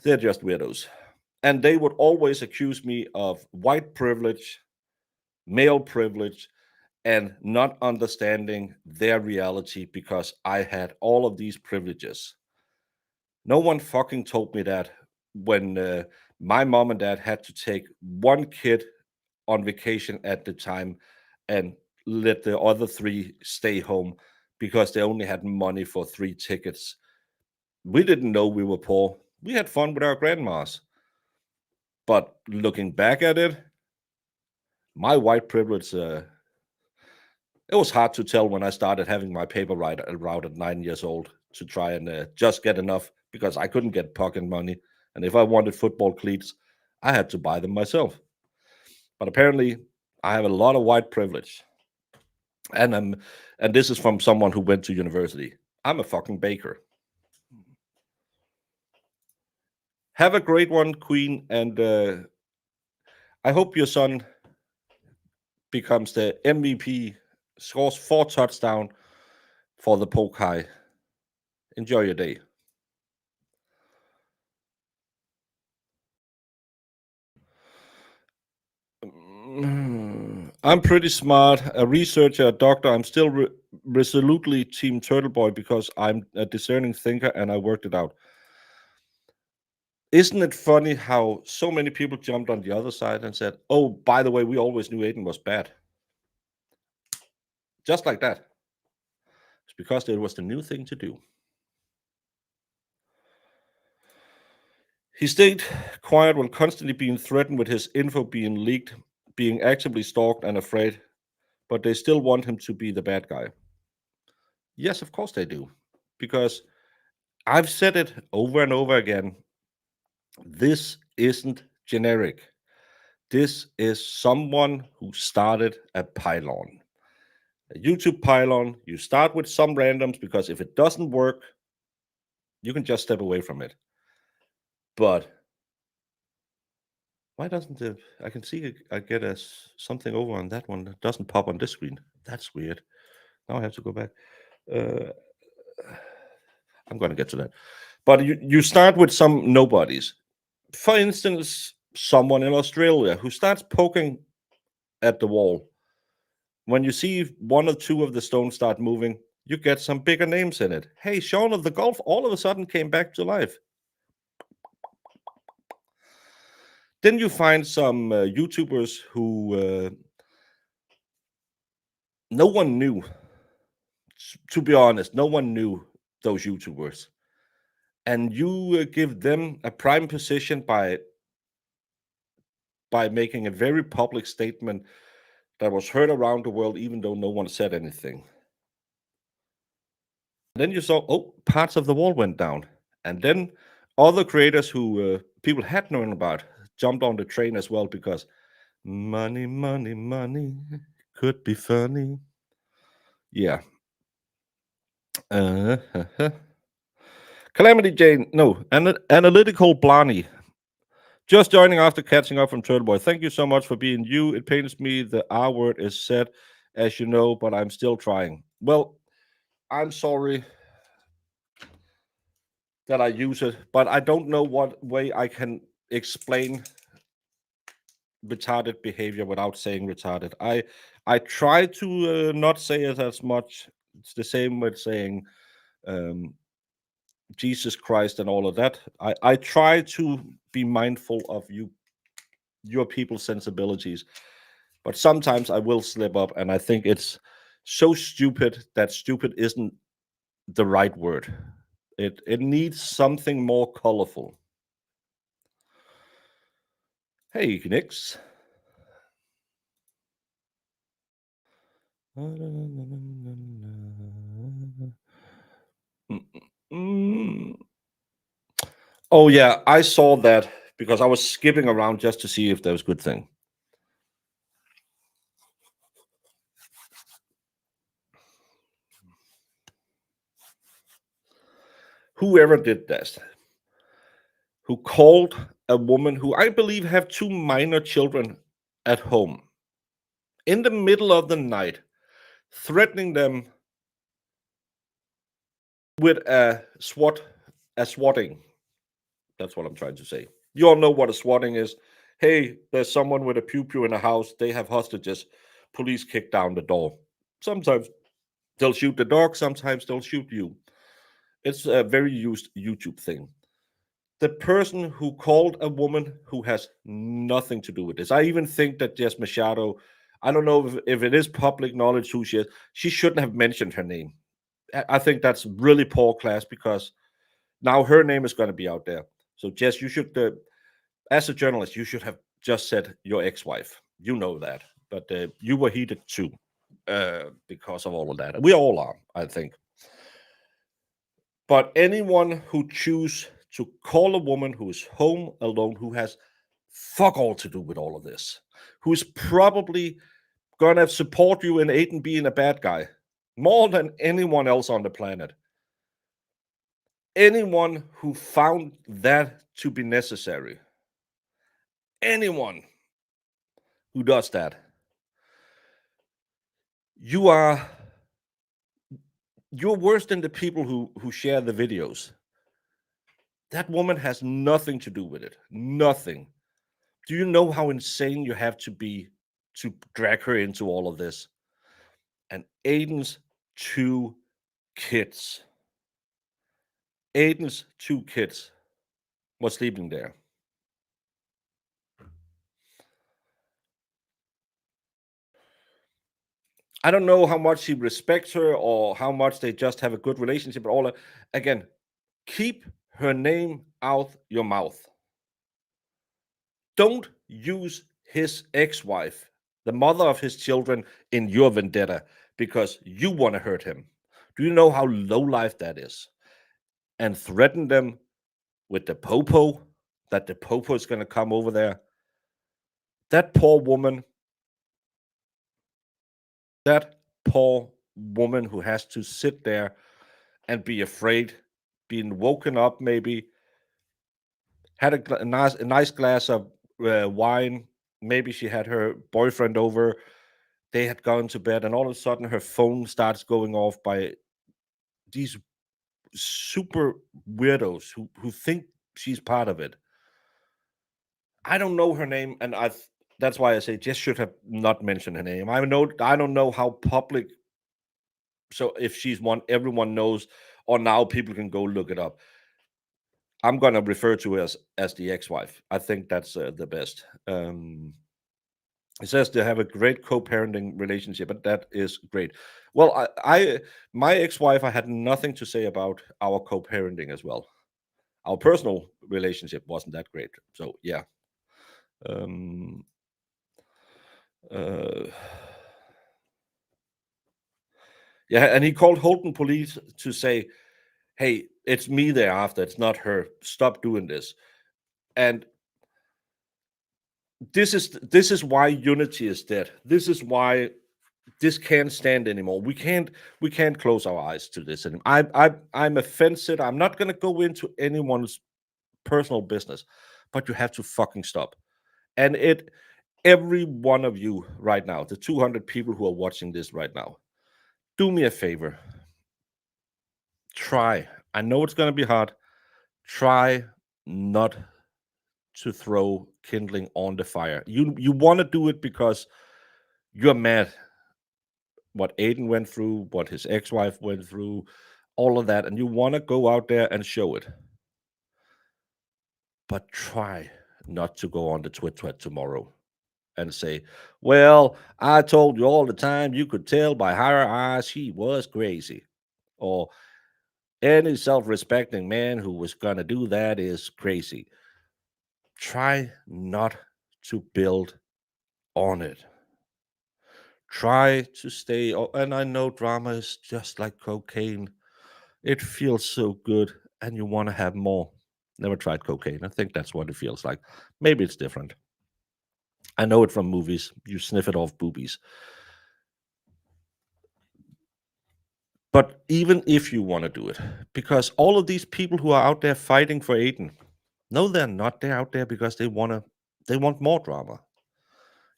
they're just weirdos. And they would always accuse me of white privilege, male privilege, and not understanding their reality because I had all of these privileges. No one fucking told me that when my mom and dad had to take one kid on vacation at the time and let the other three stay home because they only had money for 3 tickets. We didn't know we were poor. We had fun with our grandmas. But looking back at it, my white privilege, it was hard to tell when I started having my paper route at 9 years old to try and just get enough because I couldn't get pocket money. And if I wanted football cleats, I had to buy them myself. But apparently, I have a lot of white privilege. And this is from someone who went to university. I'm a fucking baker. Have a great one, Queen, and I hope your son becomes the MVP, scores 4 touchdowns for the Poke High. Enjoy your day. I'm pretty smart, a researcher, a doctor. I'm still resolutely Team Turtle Boy because I'm a discerning thinker and I worked it out. Isn't it funny how so many people jumped on the other side and said, oh, by the way, we always knew Aiden was bad. Just like that. It's because it was the new thing to do. He stayed quiet while constantly being threatened with his info being leaked, being actively stalked and afraid, but they still want him to be the bad guy. Yes, of course they do. Because I've said it over and over again. This isn't generic. This is someone who started a pylon. A YouTube pylon. You start with some randoms because if it doesn't work, you can just step away from it. But why doesn't it? I can see I get something over on that one that doesn't pop on this screen. That's weird. Now I have to go back. I'm going to get to that. But you start with some nobodies. For instance, someone in Australia who starts poking at the wall. When you see one or two of the stones start moving, you get some bigger names in it. Hey, Sean of the Golf all of a sudden came back to life. Then you find some YouTubers who no one knew. To be honest, no one knew those YouTubers. And you give them a prime position by making a very public statement that was heard around the world, even though no one said anything. Then you saw, oh, parts of the wall went down. And then other creators who people had known about jumped on the train as well because money, money, money could be funny. Yeah. Calamity Jane, no, Analytical Blarney. Just joining after catching up from Turtle Boy. Thank you so much for being you. It pains me the R word is said, as you know, but I'm still trying. Well, I'm sorry that I use it, but I don't know what way I can explain retarded behavior without saying retarded. I try to not say it as much. It's the same with saying Jesus Christ and all of that. I try to be mindful of your people's sensibilities, but sometimes I will slip up, and I think it's so stupid that stupid isn't the right word. It needs something more colorful. Hey, Nix. Oh yeah, I saw that because I was skipping around just to see if there was a good thing. Whoever did this, who called a woman who I believe have 2 minor children at home in the middle of the night, threatening them with a swatting. That's what I'm trying to say. You all know what a swatting is. Hey, there's someone with a pew-pew in a house. They have hostages. Police kick down the door. Sometimes they'll shoot the dog. Sometimes they'll shoot you. It's a very used YouTube thing. The person who called a woman who has nothing to do with this. I even think that Jess Machado, I don't know if it is public knowledge who she is. She shouldn't have mentioned her name. I think that's really poor class because now her name is going to be out there. So Jess, you should, as a journalist, you should have just said your ex-wife. You know that, but you were heated too because of all of that. We all are, I think. But anyone who chooses to call a woman who is home alone, who has fuck all to do with all of this, who is probably gonna support you in Aiden being a bad guy more than anyone else on the planet. Anyone who found that to be necessary, anyone who does that, you're worse than the people who share the videos. That woman has nothing to do with it. Nothing. Do you know how insane you have to be to drag her into all of this? And Aiden's two kids. Aiden's two kids were sleeping there. I don't know how much he respects her or how much they just have a good relationship, but all that. Again, keep her name out your mouth. Don't use his ex-wife, the mother of his children, in your vendetta because you want to hurt him. Do you know how low life that is? And threaten them with the popo, that the popo is going to come over there. That poor woman who has to sit there and be afraid, being woken up, maybe had a nice glass of wine. Maybe she had her boyfriend over. They had gone to bed, and all of a sudden, her phone starts going off by these super weirdos who think she's part of it. I don't know her name, and that's why I say just should have not mentioned her name. I don't know how public. So if she's one, everyone knows, or now people can go look it up. I'm gonna refer to her as the ex-wife. I think that's the best. It says they have a great co-parenting relationship, and that is great. Well, my ex-wife, I had nothing to say about our co-parenting as well. Our personal relationship wasn't that great. So yeah. Um, uh, yeah, and he called Holton police to say, "Hey, it's me there after. It's not her. Stop doing this." And this is why unity is dead. This is why this can't stand anymore. We can't close our eyes to this anymore. I'm offended. I'm not going to go into anyone's personal business, but you have to fucking stop. And every one of you right now, the 200 people who are watching this right now, do me a favor. Try. I know it's going to be hard. Try not to throw kindling on the fire. You want to do it because you're mad what Aiden went through, what his ex-wife went through, all of that, and you want to go out there and show it. But try not to go on the Twitter tomorrow and say, "Well, I told you all the time. You could tell by her eyes she was crazy," or "Any self-respecting man who was gonna do that is crazy." Try not to build on it. Try to stay. And I know drama is just like cocaine. It feels so good, and you want to have more. Never tried cocaine. I think that's what it feels like. Maybe it's different. I know it from movies. You sniff it off boobies. But even if you want to do it, because all of these people who are out there fighting for Aiden, no, they're not. They're out there because they want more drama.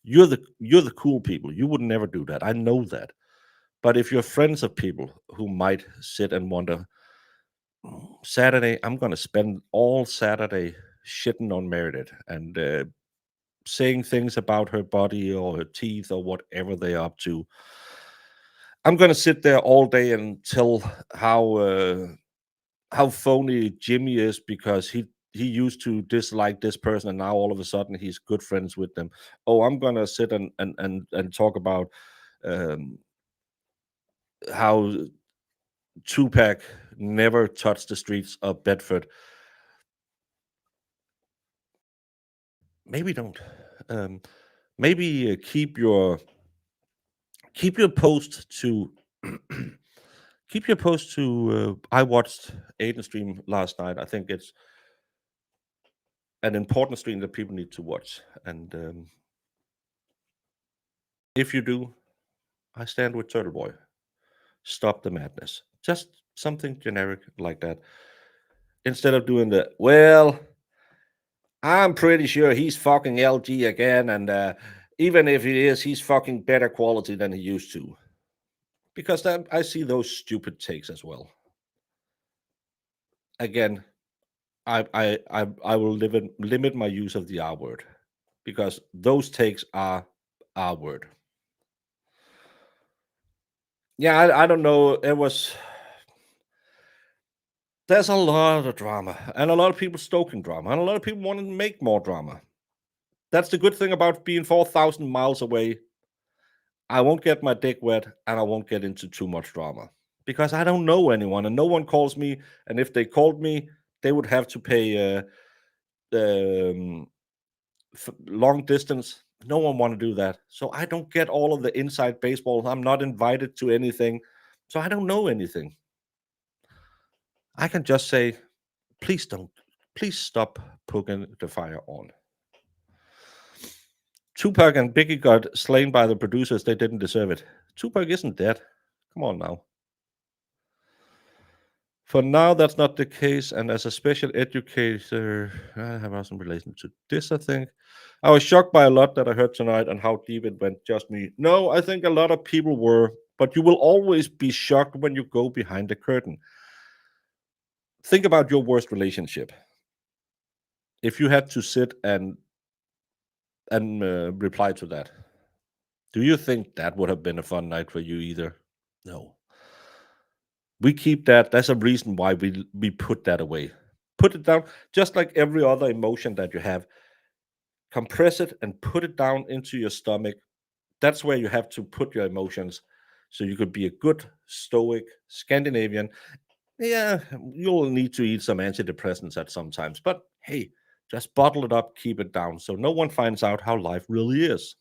You're the cool people. You would never do that. I know that. But if you're friends of people who might sit and wonder, Saturday, I'm gonna spend all Saturday shitting on Meredith and saying things about her body or her teeth or whatever they're up to. I'm gonna sit there all day and tell how phony Jimmy is because he used to dislike this person and now all of a sudden he's good friends with them. Oh, I'm gonna sit and talk about how Tupac never touched the streets of Bedford. Maybe don't. Um, maybe keep your post to keep your post to. I watched Aiden stream last night. I think it's an important stream that people need to watch, and If you do, I stand with Turtle Boy. Stop the madness. Just something generic like that. Instead of doing the, well, I'm pretty sure he's fucking LG again, and even if he is, he's fucking better quality than he used to. Because that, I see those stupid takes as well. Again, I will limit my use of the R word because those takes are R word. Yeah, I don't know. There's a lot of drama and a lot of people stoking drama and a lot of people want to make more drama. That's the good thing about being 4,000 miles away. I won't get my dick wet and I won't get into too much drama because I don't know anyone and no one calls me. And if they called me, they would have to pay long distance. No one want to do that. So I don't get all of the inside baseball. I'm not invited to anything. So I don't know anything. I can just say, please stop poking the fire on. Tupac and Biggie got slain by the producers. They didn't deserve it. Tupac isn't dead. Come on now. For now, that's not the case. And as a special educator, I have some relation to this, I think. I was shocked by a lot that I heard tonight and how deep it went. Just me. No, I think a lot of people were, but you will always be shocked when you go behind the curtain. Think about your worst relationship. If you had to sit and reply to that, do you think that would have been a fun night for you either? No. We keep that. That's a reason why we put that away. Put it down, just like every other emotion that you have. Compress it and put it down into your stomach. That's where you have to put your emotions, so you could be a good stoic Scandinavian. Yeah, you'll need to eat some antidepressants at some times, but hey, just bottle it up, keep it down, so no one finds out how life really is.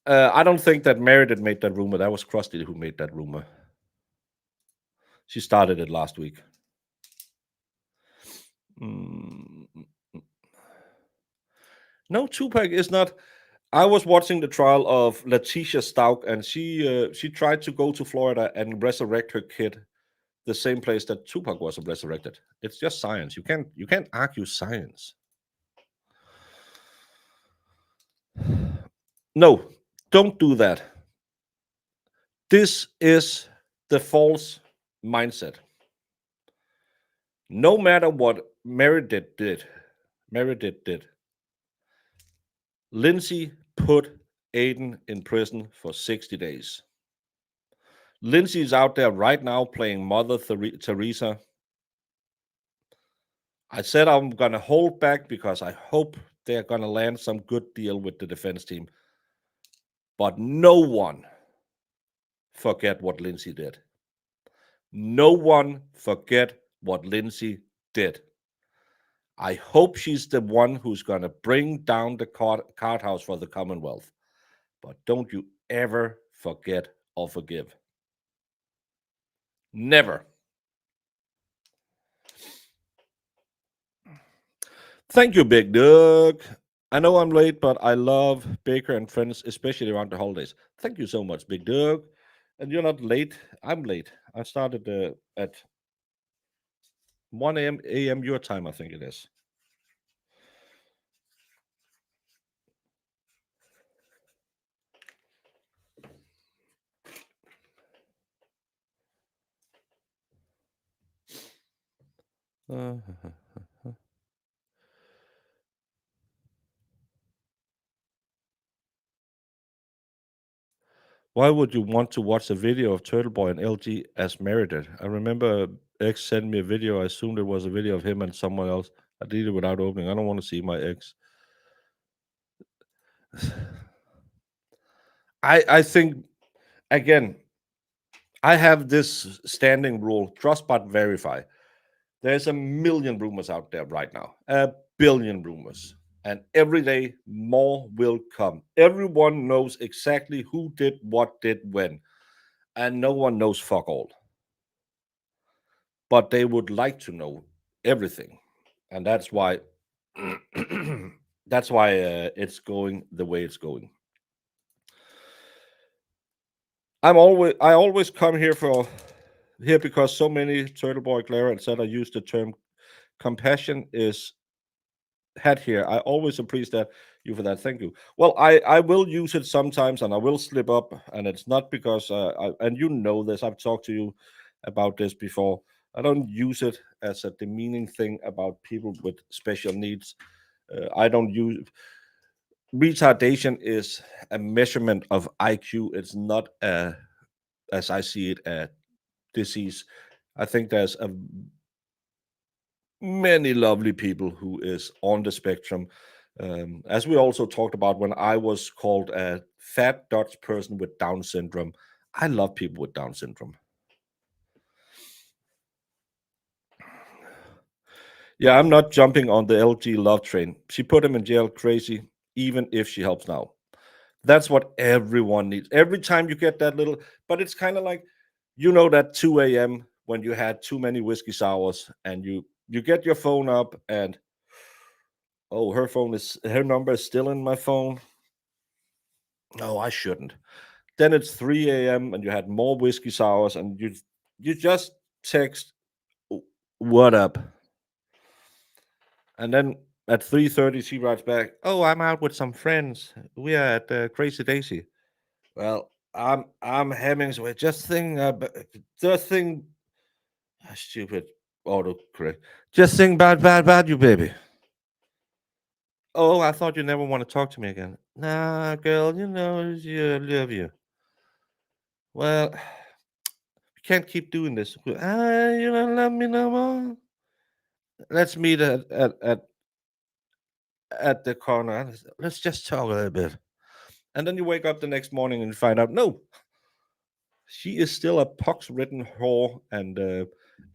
I don't think that Meredith made that rumor. That was Krusty who made that rumor. She started it last week. No, Tupac is not. I was watching the trial of Letitia Stout, and she tried to go to Florida and resurrect her kid, the same place that Tupac was resurrected. It's just science. You can't argue science. No, don't do that. This is the false mindset. No matter what Meredith did, Lindsay put Aiden in prison for 60 days. Lindsay is out there right now playing Mother Teresa. I said I'm going to hold back because I hope they're going to land some good deal with the defense team. But no one forget what Lindsay did. No one forget what Lindsay did. I hope she's the one who's going to bring down the card house for the Commonwealth. But don't you ever forget or forgive. Never. Thank you, Big Doug. I know I'm late, but I love Baker and Friends, especially around the holidays. Thank you so much, Big Doug. And you're not late. I'm late. I started at 1 a.m. your time, I think it is. Why would you want to watch a video of Turtle Boy and LG as Meredith? I remember X sent me a video. I assumed it was a video of him and someone else. I did it without opening. I don't want to see my ex. I think, again, I have this standing rule: trust but verify. There's a million rumors out there right now, a billion rumors, and every day more will come. Everyone knows exactly who did what, did when, and no one knows fuck all. But they would like to know everything, and that's why That's why it's going the way it's going. I always come here because so many Turtle Boy, Clara, etc. use the term compassion is had here. I always appreciate you for that. Thank you. Well, I will use it sometimes, and I will slip up, and it's not because and you know this. I've talked to you about this before. I don't use it as a demeaning thing about people with special needs. I don't use retardation is a measurement of IQ. It's not a, as I see it, a disease. I think there's a many lovely people who is on the spectrum. As we also talked about when I was called a fat Dutch person with Down syndrome, I love people with Down syndrome. Yeah, I'm not jumping on the LG love train. She put him in jail crazy, even if she helps now. That's what everyone needs. Every time you get that little, but it's kind of like, that 2 a.m. when you had too many whiskey sours and you get your phone up and oh, her number is still in my phone. No, I shouldn't. Then it's 3 a.m. and you had more whiskey sours and you just text what up. And then at 3:30 she writes back, "Oh, I'm out with some friends. We are at Crazy Daisy." Well, I'm Hemingway. Just think stupid autocorrect. Just think bad you baby. Oh, I thought you never want to talk to me again. Nah, girl, I love you. Well, we can't keep doing this. You don't love me no more. Let's meet at the corner. Let's just talk a little bit. And then you wake up the next morning and find out, no, she is still a pox-ridden whore, and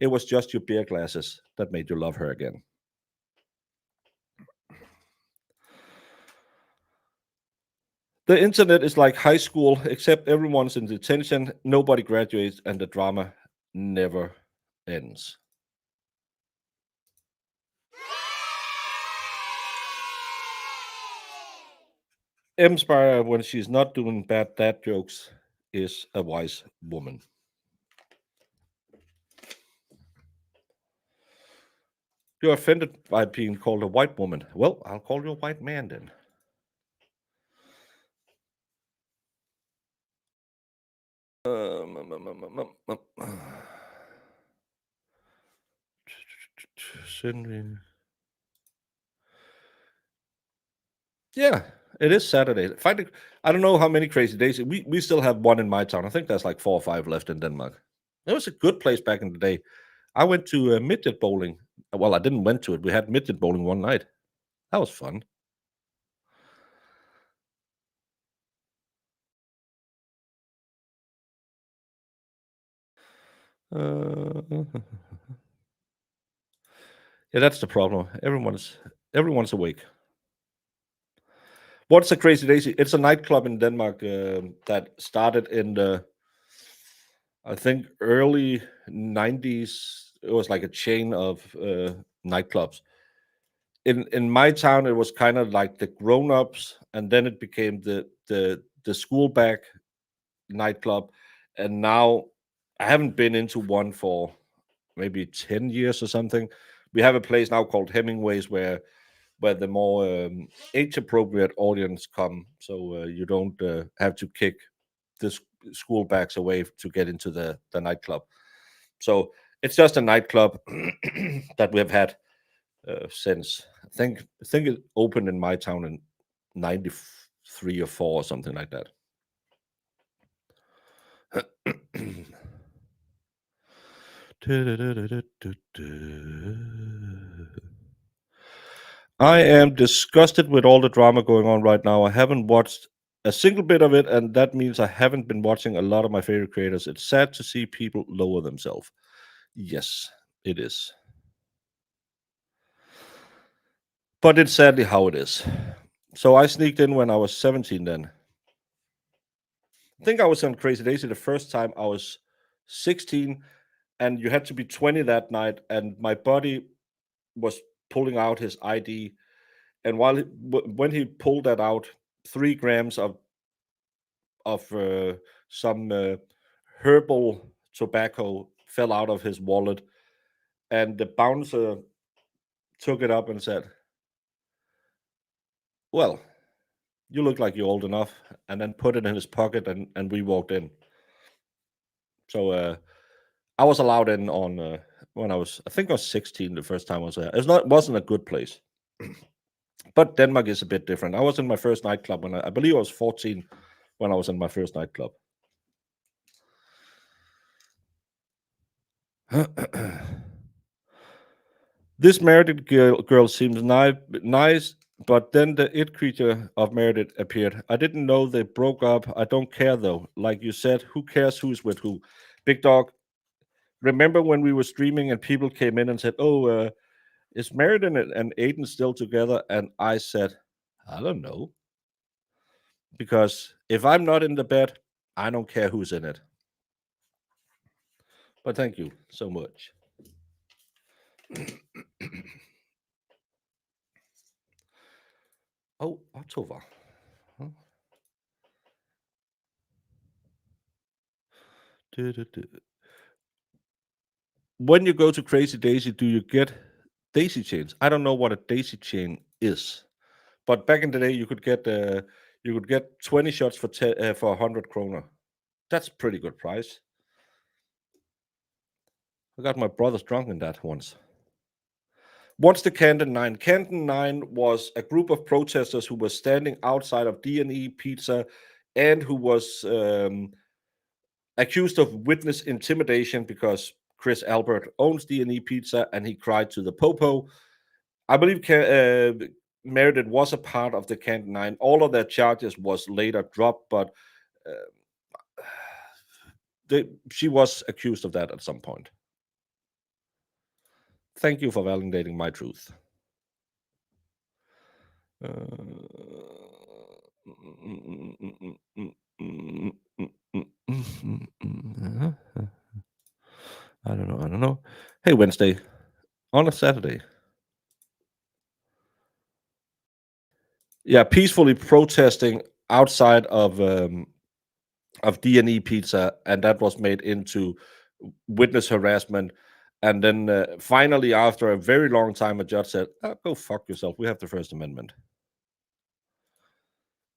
it was just your beer glasses that made you love her again. The internet is like high school, except everyone's in detention, nobody graduates, and the drama never ends. M Spire, when she's not doing bad dad jokes, is a wise woman. You're offended by being called a white woman. Well, I'll call you a white man then. Yeah, it is Saturday. I don't know how many crazy days. We still have one in my town. I think there's like 4 or 5 left in Denmark. It was a good place back in the day. I went to midget bowling. Well, I didn't went to it. We had midget bowling one night. That was fun. Yeah, that's the problem. Everyone's awake. What's a Crazy Daisy? It's a nightclub in Denmark that started in the, I think, early 90s. It was like a chain of nightclubs. In my town, it was kind of like the grown-ups, and then it became the school back nightclub. And now I haven't been into one for maybe 10 years or something. We have a place now called Hemingway's where the more age appropriate audience come, so you don't have to kick the school bags away to get into the nightclub. So it's just a nightclub that we have had since I think it opened in my town in 93 or 4 or something like that. I am disgusted with all the drama going on right now. I haven't watched a single bit of it, and that means I haven't been watching a lot of my favorite creators. It's sad to see people lower themselves. Yes, it is. But it's sadly how it is. So I sneaked in when I was 17 then. I think I was on Crazy Daisy the first time I was 16, and you had to be 20 that night, and my buddy was pulling out his ID And when he pulled that out, 3 grams of some herbal tobacco fell out of his wallet, and the bouncer took it up and said, "Well, you look like you're old enough," and then put it in his pocket, and we walked in. So I was allowed in on when I think I was 16 the first time I was there. Wasn't a good place, but Denmark is a bit different. I was in my first nightclub when I believe I was 14 when I was in my first nightclub. This Meredith girl seems nice, but then the it creature of Meredith appeared. I didn't know they broke up. I don't care though. Like you said, who cares who's with who? Big Dog, remember when we were streaming and people came in and said, "Oh, is Meredith and Aiden still together?" And I said, "I don't know. Because if I'm not in the bed, I don't care who's in it." But thank you so much. Oh, October. Huh? When you go to Crazy Daisy, do you get daisy chains? I don't know what a daisy chain is, but back in the day, you could get 20 shots for 100 kroner. That's a pretty good price. I got my brothers drunk in that once. What's the Canton Nine? Canton Nine was a group of protesters who were standing outside of D&E Pizza and who was accused of witness intimidation because Chris Albert owns D&E Pizza and he cried to the popo. I believe Meredith was a part of the Canton Nine. All of their charges was later dropped, but she was accused of that at some point. Thank you for validating my truth. I don't know. Hey, Wednesday on a Saturday. Yeah, peacefully protesting outside of D&E Pizza, and that was made into witness harassment. And then finally, after a very long time, a judge said, "Oh, go fuck yourself. We have the First Amendment."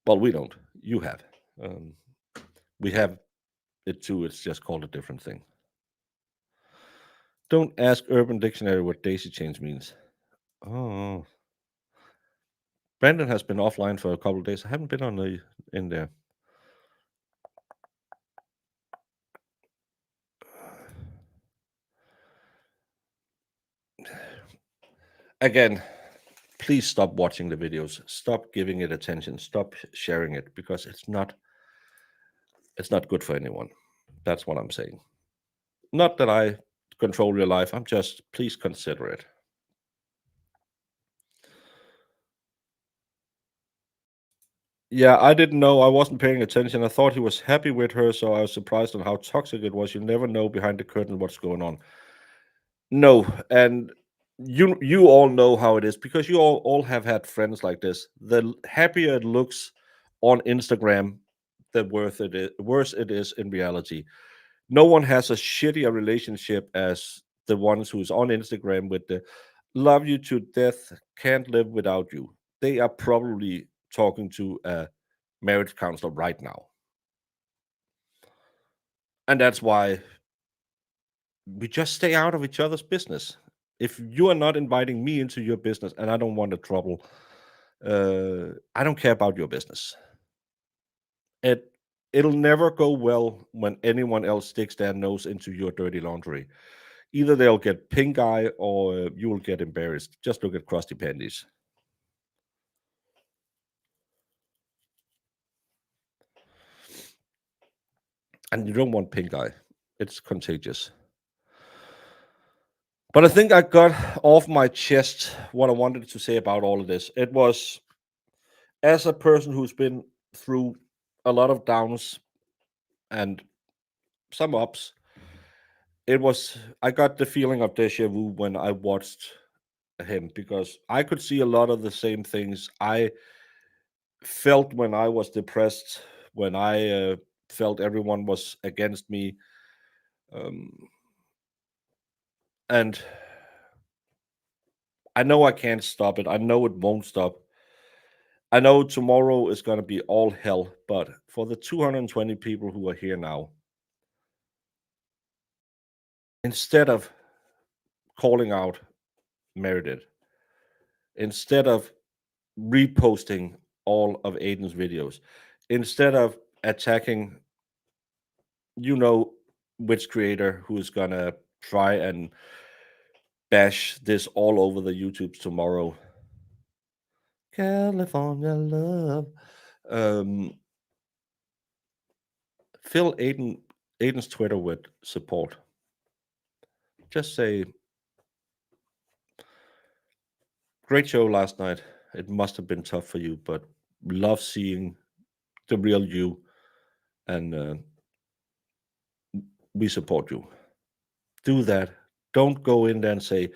Well, we don't. You have. We have it too. It's just called a different thing. Don't ask Urban Dictionary what daisy chains means. Oh. Brandon has been offline for a couple of days. I haven't been in there. Again, please stop watching the videos. Stop giving it attention. Stop sharing it because it's not good for anyone. That's what I'm saying. Not that I control your life. I'm just, please consider it. Yeah, I didn't know. I wasn't paying attention. I thought he was happy with her, so I was surprised on how toxic it was. You never know behind the curtain what's going on. No, and you all know how it is because you all have had friends like this. The happier it looks on Instagram, the worse it is in reality. No one has a shittier relationship as the ones who's on Instagram with the "love you to death, can't live without you." They are probably talking to a marriage counselor right now. And that's why we just stay out of each other's business. If you are not inviting me into your business and I don't want the trouble, I don't care about your business. It'll never go well when anyone else sticks their nose into your dirty laundry. Either they'll get pink eye or you will get embarrassed. Just look at Krusty Panties. And you don't want pink eye. It's contagious. But I think I got off my chest what I wanted to say about all of this. It was, as a person who's been through a lot of downs and some ups, I got the feeling of deja vu when I watched him, because I could see a lot of the same things I felt when I was depressed, when I felt everyone was against me. And I know I can't stop it. I know it won't stop. I know tomorrow is going to be all hell, but for the 220 people who are here now, instead of calling out Meredith, instead of reposting all of Aiden's videos, instead of attacking, which creator who's going to try and bash this all over the YouTubes tomorrow. California love. Fill Aiden's Twitter with support. Just say, great show last night. It must have been tough for you, but love seeing the real you, and we support you. Do that. Don't go in there and say,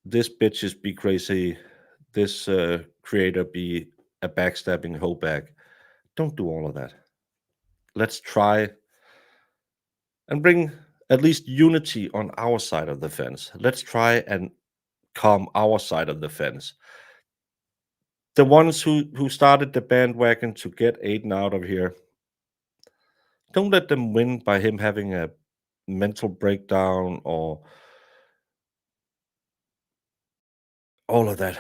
this bitch is be crazy, this creator be a backstabbing hoe bag. Don't do all of that. Let's try and bring at least unity on our side of the fence. Let's try and calm our side of the fence. The ones who started the bandwagon to get Aiden out of here, don't let them win by him having a mental breakdown or all of that.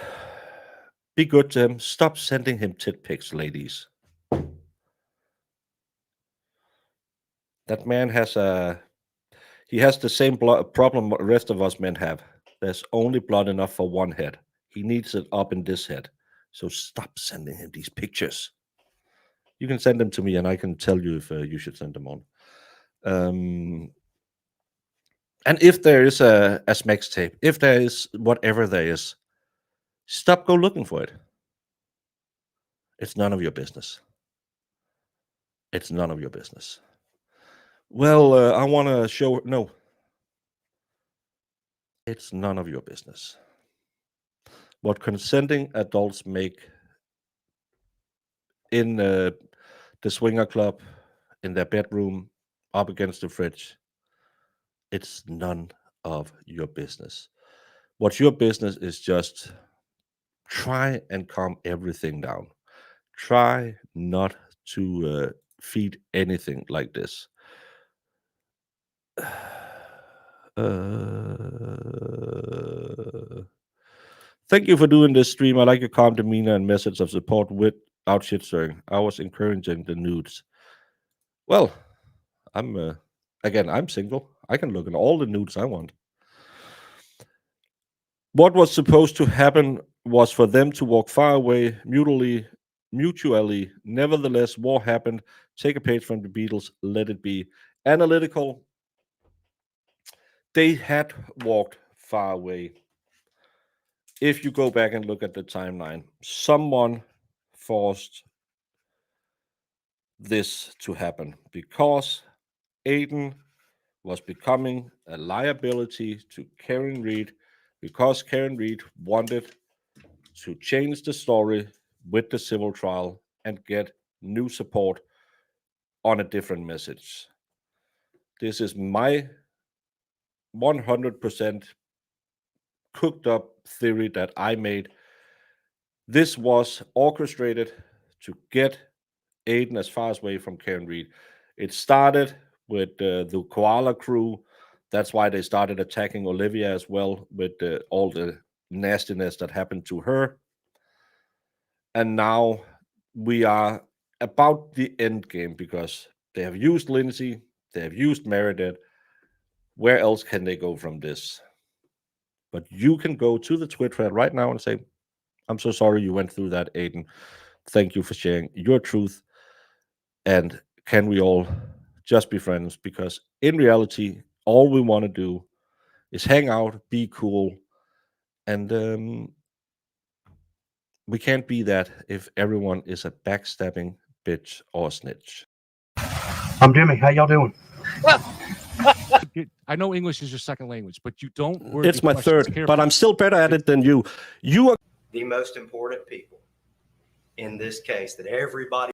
Be good to him. Stop sending him tit pics, ladies. That man has the same problem the rest of us men have. There's only blood enough for one head. He needs it up in this head. So stop sending him these pictures. You can send them to me and I can tell you if you should send them on. And if there is a Smex tape, if there is whatever there is, stop go looking for it. It's none of your business. It's none of your business. Well, I want to show... No. It's none of your business. What consenting adults make in the swinger club, in their bedroom, up against the fridge, it's none of your business. What's your business is just try and calm everything down. Try not to feed anything like this. Thank you for doing this stream. I like your calm demeanor and message of support without shit stirring. I was encouraging the nudes. Well, I'm single. I can look at all the nudes I want. What was supposed to happen was for them to walk far away mutually. Nevertheless, war happened. Take a page from the Beatles. Let it be. Analytical. They had walked far away. If you go back and look at the timeline, someone forced this to happen because Aiden was becoming a liability to Karen Read, because Karen Read wanted to change the story with the civil trial and get new support on a different message. This is my 100% cooked up theory that I made. This was orchestrated to get Aiden as far away from Karen Read. It started with the Koala crew. That's why they started attacking Olivia as well, with all the nastiness that happened to her. And now we are about the end game because they have used Lindsay, they have used Meredith. Where else can they go from this? But you can go to the Twitter thread right now and say, I'm so sorry you went through that, Aiden. Thank you for sharing your truth. And can we all just be friends? Because in reality, all we want to do is hang out, be cool. And we can't be that if everyone is a backstabbing bitch or snitch. I'm Jimmy. How y'all doing? I know English is your second language, but you don't word It's the my questions third, carefully. but I'm still better at it than you. You are The most important people in this case that everybody